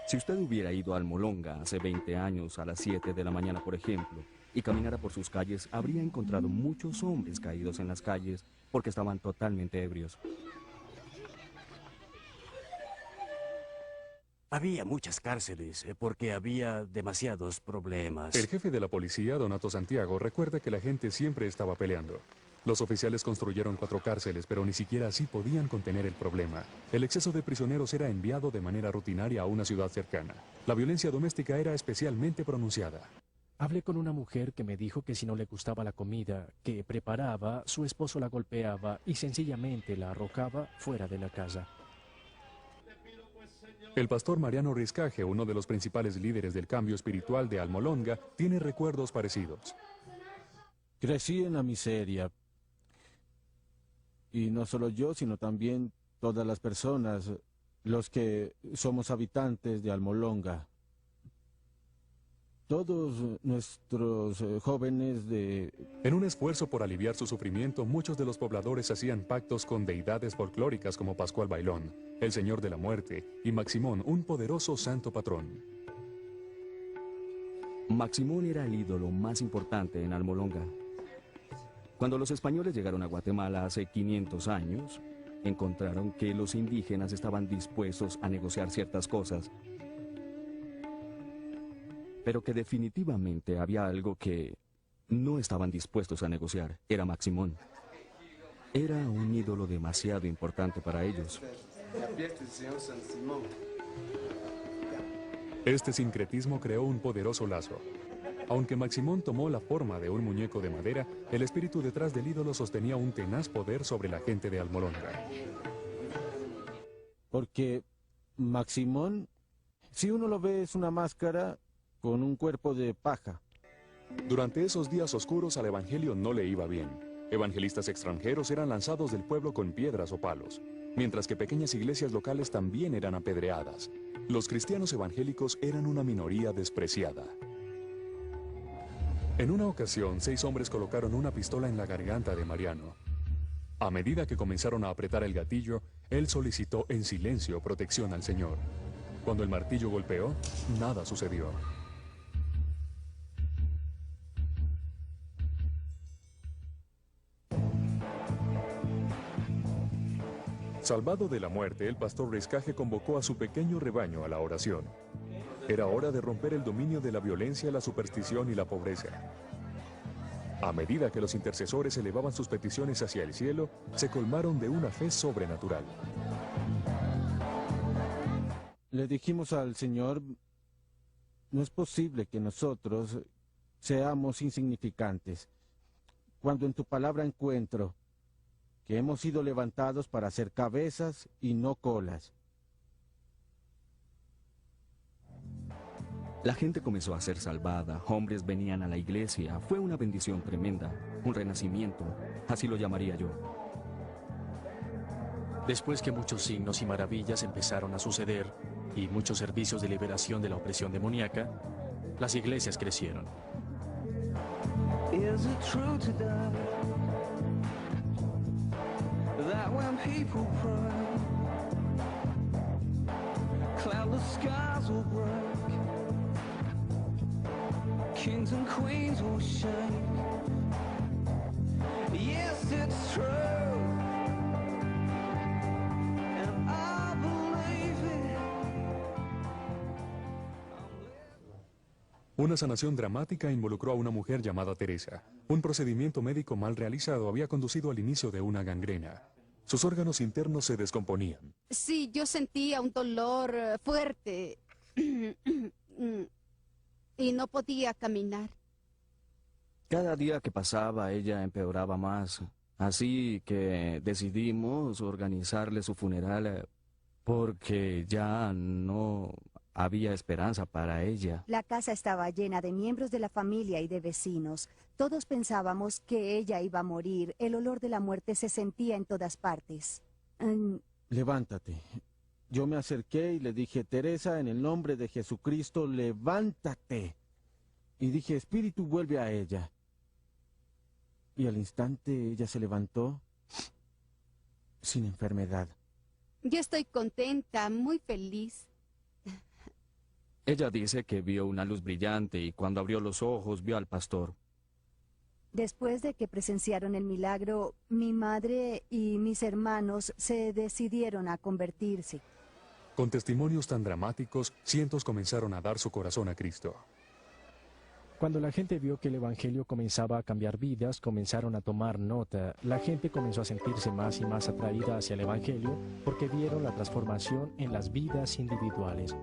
Si usted hubiera ido a Almolonga hace 20 años a las 7 de la mañana, por ejemplo, y caminara por sus calles, habría encontrado muchos hombres caídos en las calles porque estaban totalmente ebrios. Había muchas cárceles porque había demasiados problemas. El jefe de la policía, Donato Santiago, recuerda que la gente siempre estaba peleando. Los oficiales construyeron 4 cárceles, pero ni siquiera así podían contener el problema. El exceso de prisioneros era enviado de manera rutinaria a una ciudad cercana. La violencia doméstica era especialmente pronunciada. Hablé con una mujer que me dijo que si no le gustaba la comida que preparaba, su esposo la golpeaba y sencillamente la arrojaba fuera de la casa. El pastor Mariano Riscaje, uno de los principales líderes del cambio espiritual de Almolonga, tiene recuerdos parecidos. Crecí en la miseria. Y no solo yo, sino también todas las personas, los que somos habitantes de Almolonga. Todos nuestros jóvenes de... En un esfuerzo por aliviar su sufrimiento, muchos de los pobladores hacían pactos con deidades folclóricas como Pascual Bailón, el Señor de la Muerte, y Maximón, un poderoso santo patrón. Maximón era el ídolo más importante en Almolonga. Cuando los españoles llegaron a Guatemala hace 500 años, encontraron que los indígenas estaban dispuestos a negociar ciertas cosas, pero que definitivamente había algo que no estaban dispuestos a negociar. Era Maximón. Era un ídolo demasiado importante para ellos. Este sincretismo creó un poderoso lazo. Aunque Maximón tomó la forma de un muñeco de madera, el espíritu detrás del ídolo sostenía un tenaz poder sobre la gente de Almolonga. Porque Maximón, si uno lo ve, es una máscara con un cuerpo de paja. Durante esos días oscuros al evangelio no le iba bien. Evangelistas extranjeros eran lanzados del pueblo con piedras o palos, mientras que pequeñas iglesias locales también eran apedreadas. Los cristianos evangélicos eran una minoría despreciada. En una ocasión, 6 hombres colocaron una pistola en la garganta de Mariano. A medida que comenzaron a apretar el gatillo, él solicitó en silencio protección al Señor. Cuando el martillo golpeó, nada sucedió. Salvado de la muerte, el pastor Riscaje convocó a su pequeño rebaño a la oración. Era hora de romper el dominio de la violencia, la superstición y la pobreza. A medida que los intercesores elevaban sus peticiones hacia el cielo, se colmaron de una fe sobrenatural. Le dijimos al Señor, no es posible que nosotros seamos insignificantes. Cuando en tu palabra encuentro que hemos sido levantados para ser cabezas y no colas. La gente comenzó a ser salvada, hombres venían a la iglesia, fue una bendición tremenda, un renacimiento, así lo llamaría yo. Después que muchos signos y maravillas empezaron a suceder y muchos servicios de liberación de la opresión demoníaca, las iglesias crecieron. Is it true today that when people pray, cloudless skies will break, kings and queens will shake? Yes, it's true, and I believe it. Una sanación dramática involucró a una mujer llamada Teresa. Un procedimiento médico mal realizado había conducido al inicio de una gangrena. Sus órganos internos se descomponían. Sí, yo sentía un dolor fuerte y no podía caminar. Cada día que pasaba ella empeoraba más, así que decidimos organizarle su funeral porque ya no había esperanza para ella. La casa estaba llena de miembros de la familia y de vecinos. Todos pensábamos que ella iba a morir. El olor de la muerte se sentía en todas partes. Levántate. Yo me acerqué y le dije, Teresa, en el nombre de Jesucristo, levántate. Y dije, espíritu, vuelve a ella. Y al instante ella se levantó sin enfermedad. Yo estoy contenta, muy feliz. Ella dice que vio una luz brillante y cuando abrió los ojos vio al pastor. Después de que presenciaron el milagro, mi madre y mis hermanos se decidieron a convertirse. Con testimonios tan dramáticos, cientos comenzaron a dar su corazón a Cristo. Cuando la gente vio que el Evangelio comenzaba a cambiar vidas, comenzaron a tomar nota. La gente comenzó a sentirse más y más atraída hacia el Evangelio porque vieron la transformación en las vidas individuales.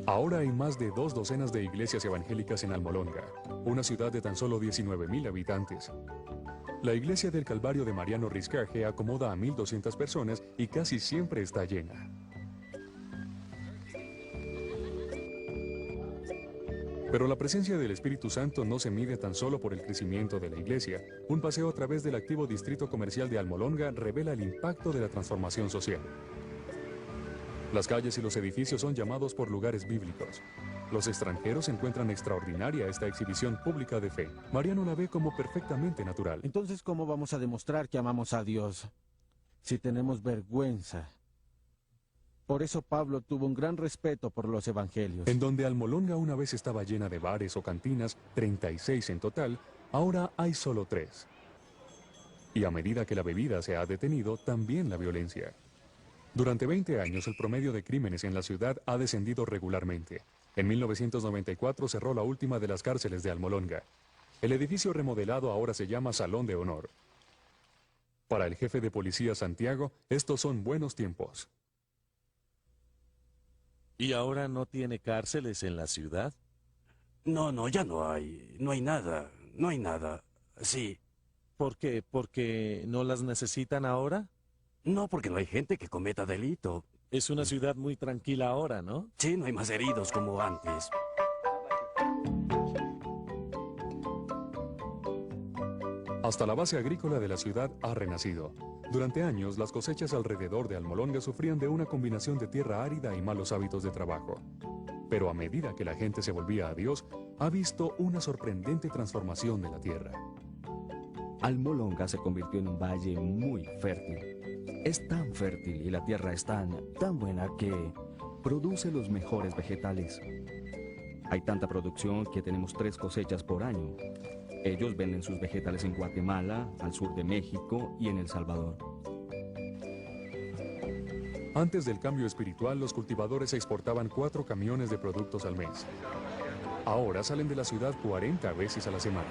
Ahora hay más de 2 docenas de iglesias evangélicas en Almolonga, una ciudad de tan solo 19,000 habitantes. La iglesia del Calvario de Mariano Riscaje acomoda a 1,200 personas y casi siempre está llena. Pero la presencia del Espíritu Santo no se mide tan solo por el crecimiento de la iglesia. Un paseo a través del activo distrito comercial de Almolonga revela el impacto de la transformación social. Las calles y los edificios son llamados por lugares bíblicos. Los extranjeros encuentran extraordinaria esta exhibición pública de fe. Mariano la ve como perfectamente natural. Entonces, ¿cómo vamos a demostrar que amamos a Dios si tenemos vergüenza? Por eso Pablo tuvo un gran respeto por los evangelios. En donde Almolonga una vez estaba llena de bares o cantinas, 36 en total, ahora hay solo 3. Y a medida que la bebida se ha detenido, también la violencia. Durante 20 años, el promedio de crímenes en la ciudad ha descendido regularmente. En 1994 cerró la última de las cárceles de Almolonga. El edificio remodelado ahora se llama Salón de Honor. Para el jefe de policía Santiago, estos son buenos tiempos. ¿Y ahora no tiene cárceles en la ciudad? No, ya no hay. No hay nada. No hay nada. Sí. ¿Por qué? ¿Porque no las necesitan ahora? No, porque no hay gente que cometa delito. Es una ciudad muy tranquila ahora, ¿no? Sí, no hay más heridos como antes. Hasta la base agrícola de la ciudad ha renacido. Durante años, las cosechas alrededor de Almolonga sufrían de una combinación de tierra árida y malos hábitos de trabajo. Pero a medida que la gente se volvía a Dios, ha visto una sorprendente transformación de la tierra. Almolonga se convirtió en un valle muy fértil. Es tan fértil y la tierra es tan buena que produce los mejores vegetales. Hay tanta producción que tenemos 3 cosechas por año. Ellos venden sus vegetales en Guatemala, al sur de México y en El Salvador. Antes del cambio espiritual, los cultivadores exportaban 4 camiones de productos al mes. Ahora salen de la ciudad 40 veces a la semana.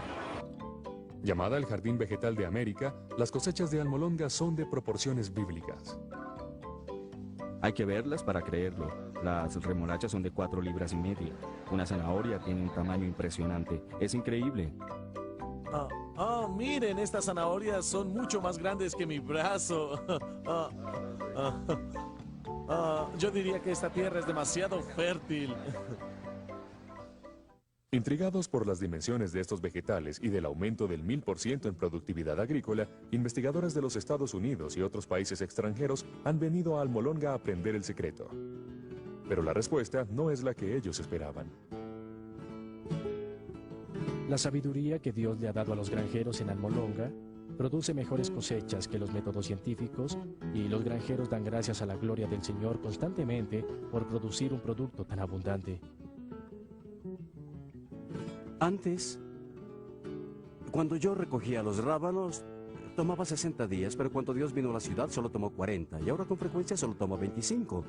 Llamada el Jardín Vegetal de América, las cosechas de Almolonga son de proporciones bíblicas. Hay que verlas para creerlo. Las remolachas son de 4,5 libras. Una zanahoria tiene un tamaño impresionante. Es increíble. Miren, estas zanahorias son mucho más grandes que mi brazo. Yo diría que esta tierra es demasiado fértil. Intrigados por las dimensiones de estos vegetales y del aumento del 1000% en productividad agrícola, investigadores de los Estados Unidos y otros países extranjeros han venido a Almolonga a aprender el secreto. Pero la respuesta no es la que ellos esperaban. La sabiduría que Dios le ha dado a los granjeros en Almolonga produce mejores cosechas que los métodos científicos y los granjeros dan gracias a la gloria del Señor constantemente por producir un producto tan abundante. Antes, cuando yo recogía los rábanos, tomaba 60 días, pero cuando Dios vino a la ciudad solo tomó 40 y ahora con frecuencia solo toma 25.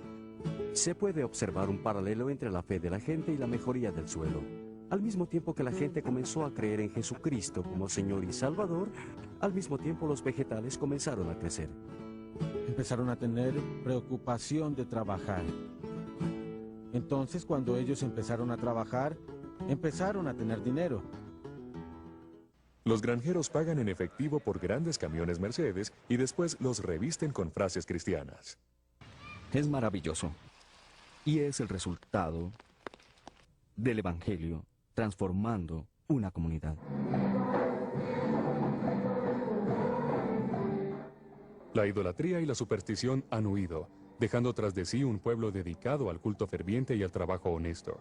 Se puede observar un paralelo entre la fe de la gente y la mejoría del suelo. Al mismo tiempo que la gente comenzó a creer en Jesucristo como Señor y Salvador, al mismo tiempo los vegetales comenzaron a crecer. Empezaron a tener preocupación de trabajar. Entonces, cuando ellos empezaron a trabajar, empezaron a tener dinero. Los granjeros pagan en efectivo por grandes camiones Mercedes y después los revisten con frases cristianas. Es maravilloso. Y es el resultado del Evangelio transformando una comunidad. La idolatría y la superstición han huido, dejando tras de sí un pueblo dedicado al culto ferviente y al trabajo honesto.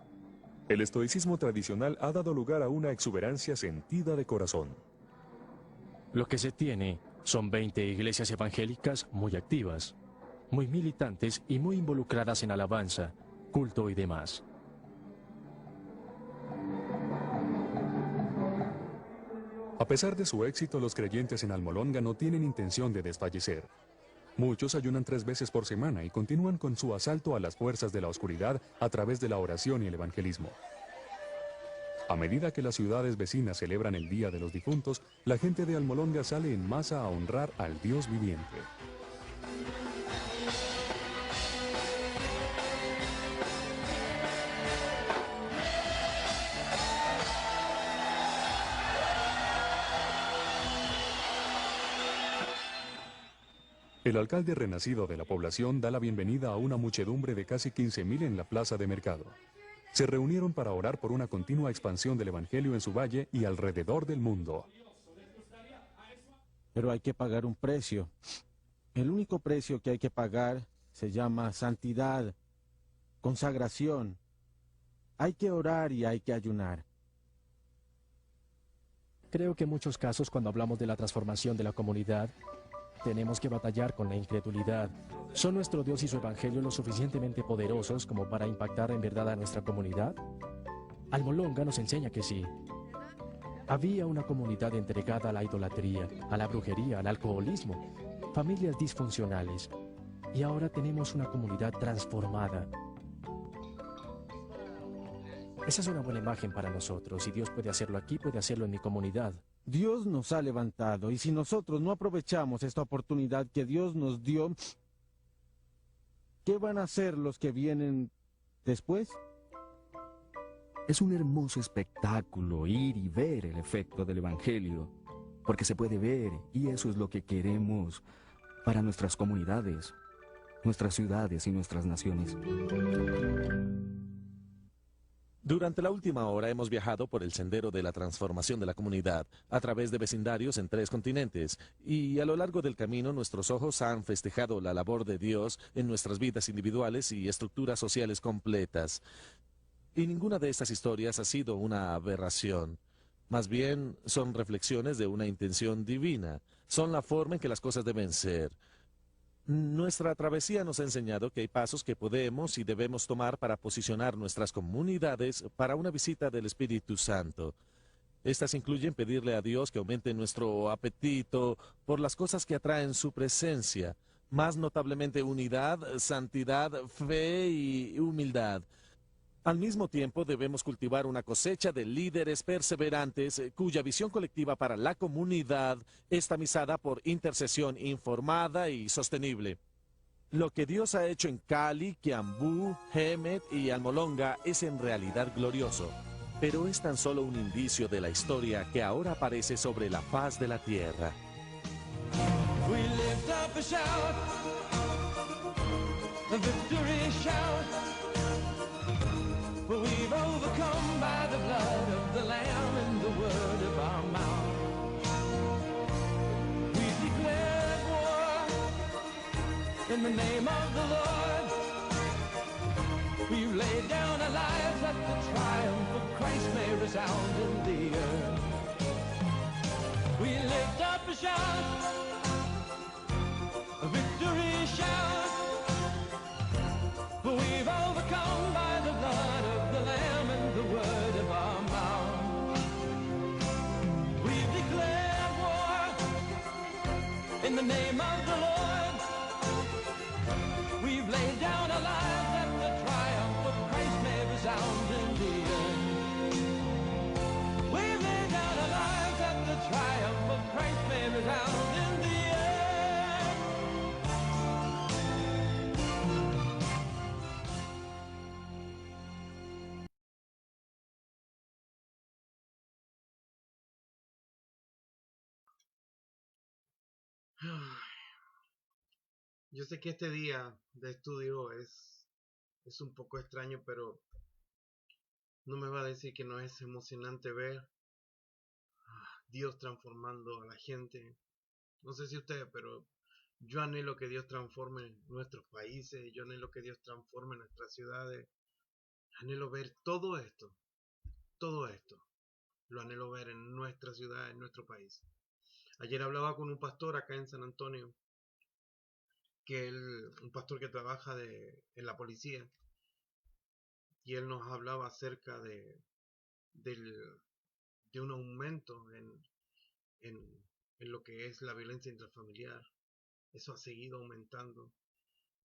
El estoicismo tradicional ha dado lugar a una exuberancia sentida de corazón. Lo que se tiene son 20 iglesias evangélicas muy activas, muy militantes y muy involucradas en alabanza, culto y demás. A pesar de su éxito, los creyentes en Almolonga no tienen intención de desfallecer. Muchos ayunan 3 veces por semana y continúan con su asalto a las fuerzas de la oscuridad a través de la oración y el evangelismo. A medida que las ciudades vecinas celebran el Día de los Difuntos, la gente de Almolonga sale en masa a honrar al Dios viviente. El alcalde renacido de la población da la bienvenida a una muchedumbre de casi 15.000 en la plaza de mercado. Se reunieron para orar por una continua expansión del evangelio en su valle y alrededor del mundo. Pero hay que pagar un precio. El único precio que hay que pagar se llama santidad, consagración. Hay que orar y hay que ayunar. Creo que en muchos casos, cuando hablamos de la transformación de la comunidad, tenemos que batallar con la incredulidad. ¿Son nuestro Dios y su Evangelio lo suficientemente poderosos como para impactar en verdad a nuestra comunidad? Almolonga nos enseña que sí. Había una comunidad entregada a la idolatría, a la brujería, al alcoholismo, familias disfuncionales. Y ahora tenemos una comunidad transformada. Esa es una buena imagen para nosotros. Si Dios puede hacerlo aquí, puede hacerlo en mi comunidad. Dios nos ha levantado y si nosotros no aprovechamos esta oportunidad que Dios nos dio, ¿qué van a hacer los que vienen después? Es un hermoso espectáculo ir y ver el efecto del Evangelio, porque se puede ver y eso es lo que queremos para nuestras comunidades, nuestras ciudades y nuestras naciones. Durante la última hora hemos viajado por el sendero de la transformación de la comunidad, a través de vecindarios en 3 continentes, y a lo largo del camino nuestros ojos han festejado la labor de Dios en nuestras vidas individuales y estructuras sociales completas. Y ninguna de estas historias ha sido una aberración. Más bien, son reflexiones de una intención divina. Son la forma en que las cosas deben ser. Nuestra travesía nos ha enseñado que hay pasos que podemos y debemos tomar para posicionar nuestras comunidades para una visita del Espíritu Santo. Estas incluyen pedirle a Dios que aumente nuestro apetito por las cosas que atraen su presencia, más notablemente unidad, santidad, fe y humildad. Al mismo tiempo, debemos cultivar una cosecha de líderes perseverantes cuya visión colectiva para la comunidad es tamizada por intercesión informada y sostenible. Lo que Dios ha hecho en Cali, Quiambú, Hemet y Almolonga es en realidad glorioso, pero es tan solo un indicio de la historia que ahora aparece sobre la faz de la tierra. We lift up a shout, a victory shout. For we've overcome by the blood of the Lamb and the word of our mouth. We've declared war in the name of the Lord. We've laid down our lives that the triumph of Christ may resound in the earth. We lift up a shout, a victory shout. For we've overcome by the blood of the Lamb and the word of our mouth. We've declared war in the name of the Lord. We've laid down our lives that the triumph of Christ may resound in the earth. We've laid down our lives that the triumph of Christ may resound in the earth. Yo sé que este día de estudio es un poco extraño, pero no me va a decir que no es emocionante ver a Dios transformando a la gente. No sé si ustedes, pero Yo anhelo que Dios transforme nuestros países, yo anhelo que Dios transforme nuestras ciudades, anhelo ver todo esto, lo anhelo ver en nuestra ciudad, en nuestro país. Ayer hablaba con un pastor acá en San Antonio, un pastor que trabaja en la policía, y él nos hablaba acerca de un aumento en lo que es la violencia intrafamiliar. Eso ha seguido aumentando,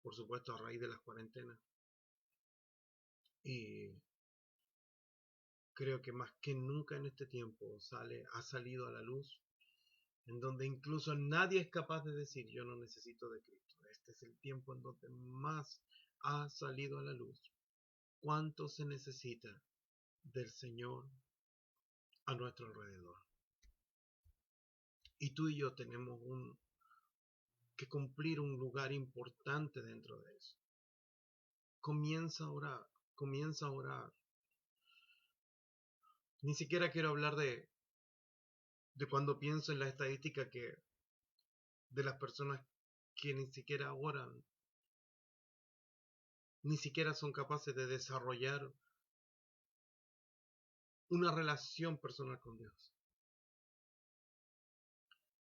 por supuesto, a raíz de las cuarentenas. Y creo que más que nunca en este tiempo ha salido a la luz, en donde incluso nadie es capaz de decir yo no necesito de Cristo. Este es el tiempo en donde más ha salido a la luz cuánto se necesita del Señor a nuestro alrededor. Y tú y yo tenemos que cumplir un lugar importante dentro de eso. Comienza a orar, comienza a orar. Ni siquiera quiero hablar de cuando pienso en la estadística de las personas que ni siquiera oran, ni siquiera son capaces de desarrollar una relación personal con Dios.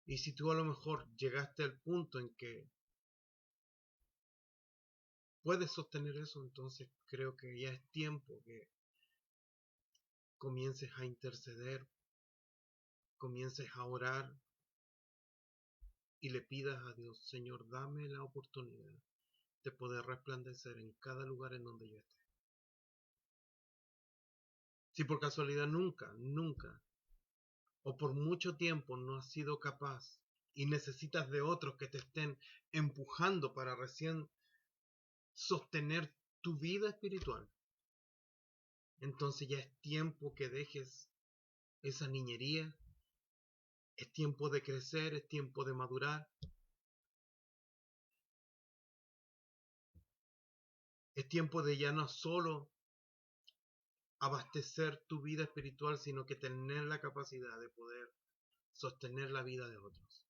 Y si tú a lo mejor llegaste al punto en que puedes sostener eso, entonces creo que ya es tiempo que comiences a interceder, comiences a orar y le pidas a Dios, Señor, dame la oportunidad de poder resplandecer en cada lugar en donde yo esté. Si por casualidad nunca, o por mucho tiempo no has sido capaz y necesitas de otros que te estén empujando para recién sostener tu vida espiritual, entonces ya es tiempo que dejes esa niñería, es tiempo de crecer, es tiempo de madurar, es tiempo de ya no solo abastecer tu vida espiritual, sino que tener la capacidad de poder sostener la vida de otros.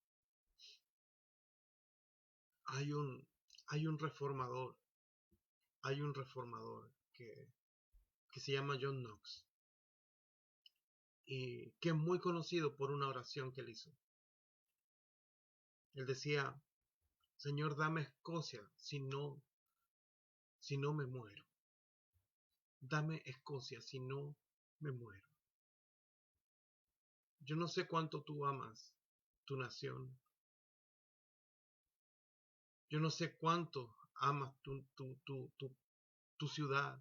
Hay un reformador que se llama John Knox y que es muy conocido por una oración que él hizo. Él decía, Señor, dame Escocia si no me muero. Dame Escocia si no me muero. Yo no sé cuánto tú amas tu nación. Yo no sé cuánto amas tu ciudad.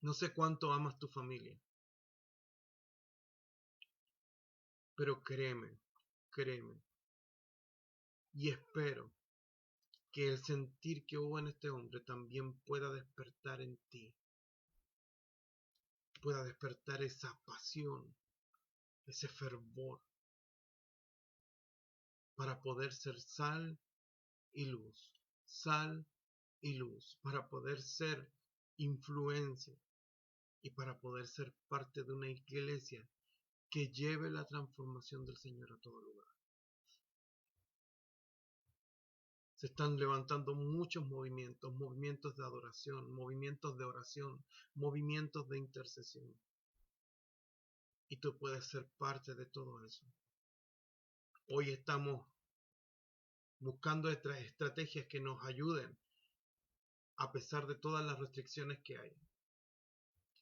No sé cuánto amas tu familia. Pero créeme. Y espero que el sentir que hubo en este hombre también pueda despertar en ti. Pueda despertar esa pasión, ese fervor, para poder ser sal y luz, para poder ser influencia y para poder ser parte de una iglesia que lleve la transformación del Señor a todo lugar. Se están levantando muchos movimientos de adoración, movimientos de oración, movimientos de intercesión. Y tú puedes ser parte de todo eso. Hoy estamos buscando estrategias que nos ayuden a pesar de todas las restricciones que hay.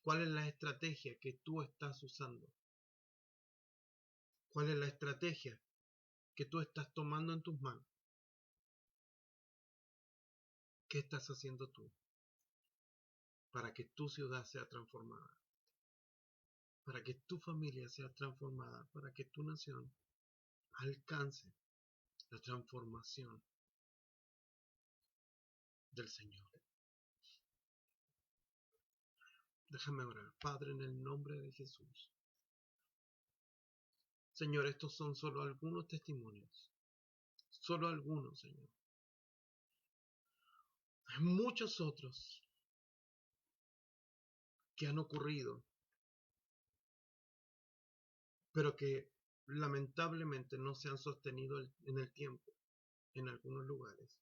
¿Cuál es la estrategia que tú estás usando? ¿Cuál es la estrategia que tú estás tomando en tus manos? ¿Qué estás haciendo tú para que tu ciudad sea transformada? Para que tu familia sea transformada, para que tu nación alcance la transformación del Señor. Déjame orar. Padre, en el nombre de Jesús. Señor, estos son solo algunos testimonios. Solo algunos, Señor. Hay muchos otros que han ocurrido, pero que lamentablemente no se han sostenido en el tiempo. en algunos lugares,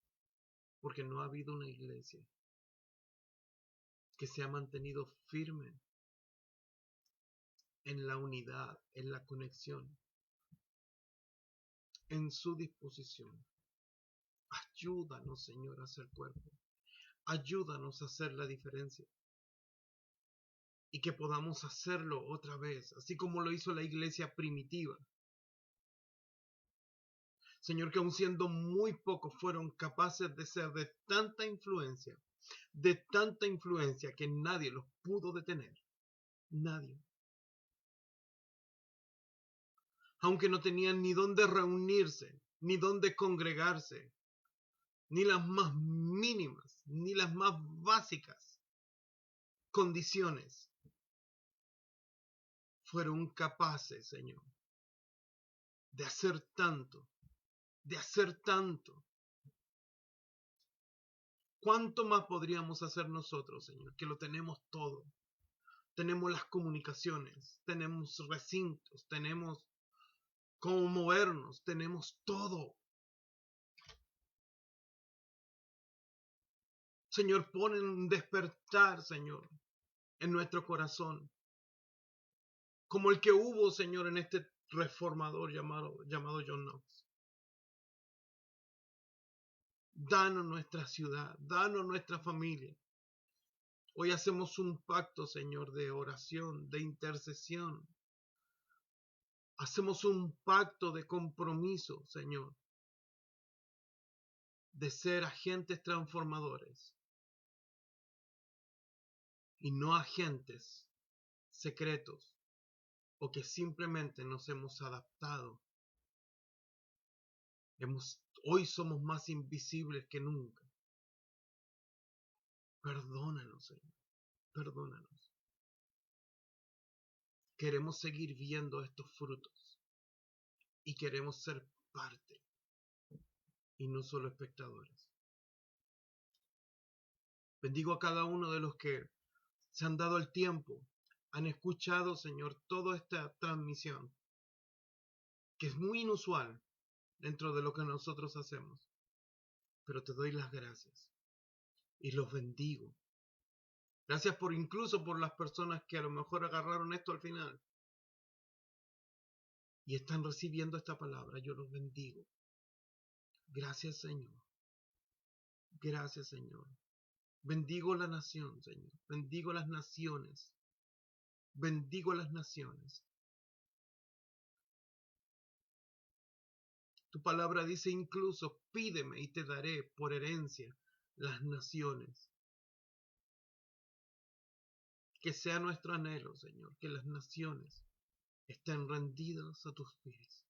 porque no ha habido una iglesia que se ha mantenido firme en la unidad, en la conexión, en su disposición. Ayúdanos, Señor, a ser cuerpo. Ayúdanos a hacer la diferencia. Y que podamos hacerlo otra vez, así como lo hizo la iglesia primitiva. Señor, que aun siendo muy pocos fueron capaces de ser de tanta influencia que nadie los pudo detener. Nadie. Aunque no tenían ni dónde reunirse, ni dónde congregarse, ni las más mínimas, ni las más básicas condiciones, fueron capaces, Señor, de hacer tanto, de hacer tanto. ¿Cuánto más podríamos hacer nosotros, Señor? Que lo tenemos todo. Tenemos las comunicaciones, tenemos recintos, tenemos cómo movernos, tenemos todo. Señor, pon un despertar, Señor, en nuestro corazón, como el que hubo, Señor, en este reformador llamado John Knox. Danos nuestra ciudad, danos nuestra familia. Hoy hacemos un pacto, Señor, de oración, de intercesión. Hacemos un pacto de compromiso, Señor, de ser agentes transformadores y no agentes secretos o que simplemente nos hemos adaptado. Hoy somos más invisibles que nunca. Perdónanos, Señor, perdónanos. Queremos seguir viendo estos frutos y queremos ser parte y no solo espectadores. Bendigo a cada uno de los que se han dado el tiempo, han escuchado, Señor, toda esta transmisión, que es muy inusual dentro de lo que nosotros hacemos. Pero te doy las gracias y los bendigo. Gracias incluso por las personas que a lo mejor agarraron esto al final y están recibiendo esta palabra. Yo los bendigo. Gracias, Señor. Gracias, Señor. Bendigo la nación, Señor. Bendigo las naciones. Bendigo las naciones. Tu palabra dice incluso, pídeme y te daré por herencia las naciones. Que sea nuestro anhelo, Señor, que las naciones estén rendidas a tus pies,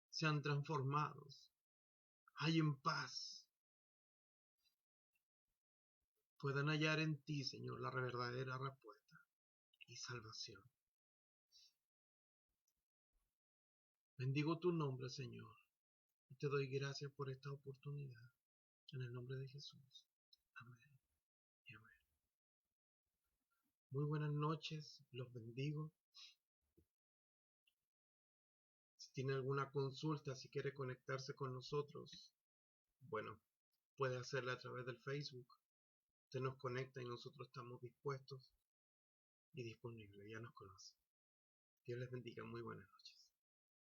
sean transformados, hallen paz, puedan hallar en ti, Señor, la verdadera respuesta y salvación. Bendigo tu nombre, Señor, y te doy gracias por esta oportunidad. En el nombre de Jesús. Amén y amén. Muy buenas noches, los bendigo. Si tiene alguna consulta, si quiere conectarse con nosotros, bueno, puede hacerla a través del Facebook. Usted nos conecta y nosotros estamos dispuestos y disponibles. Ya nos conoce. Dios les bendiga. Muy buenas noches.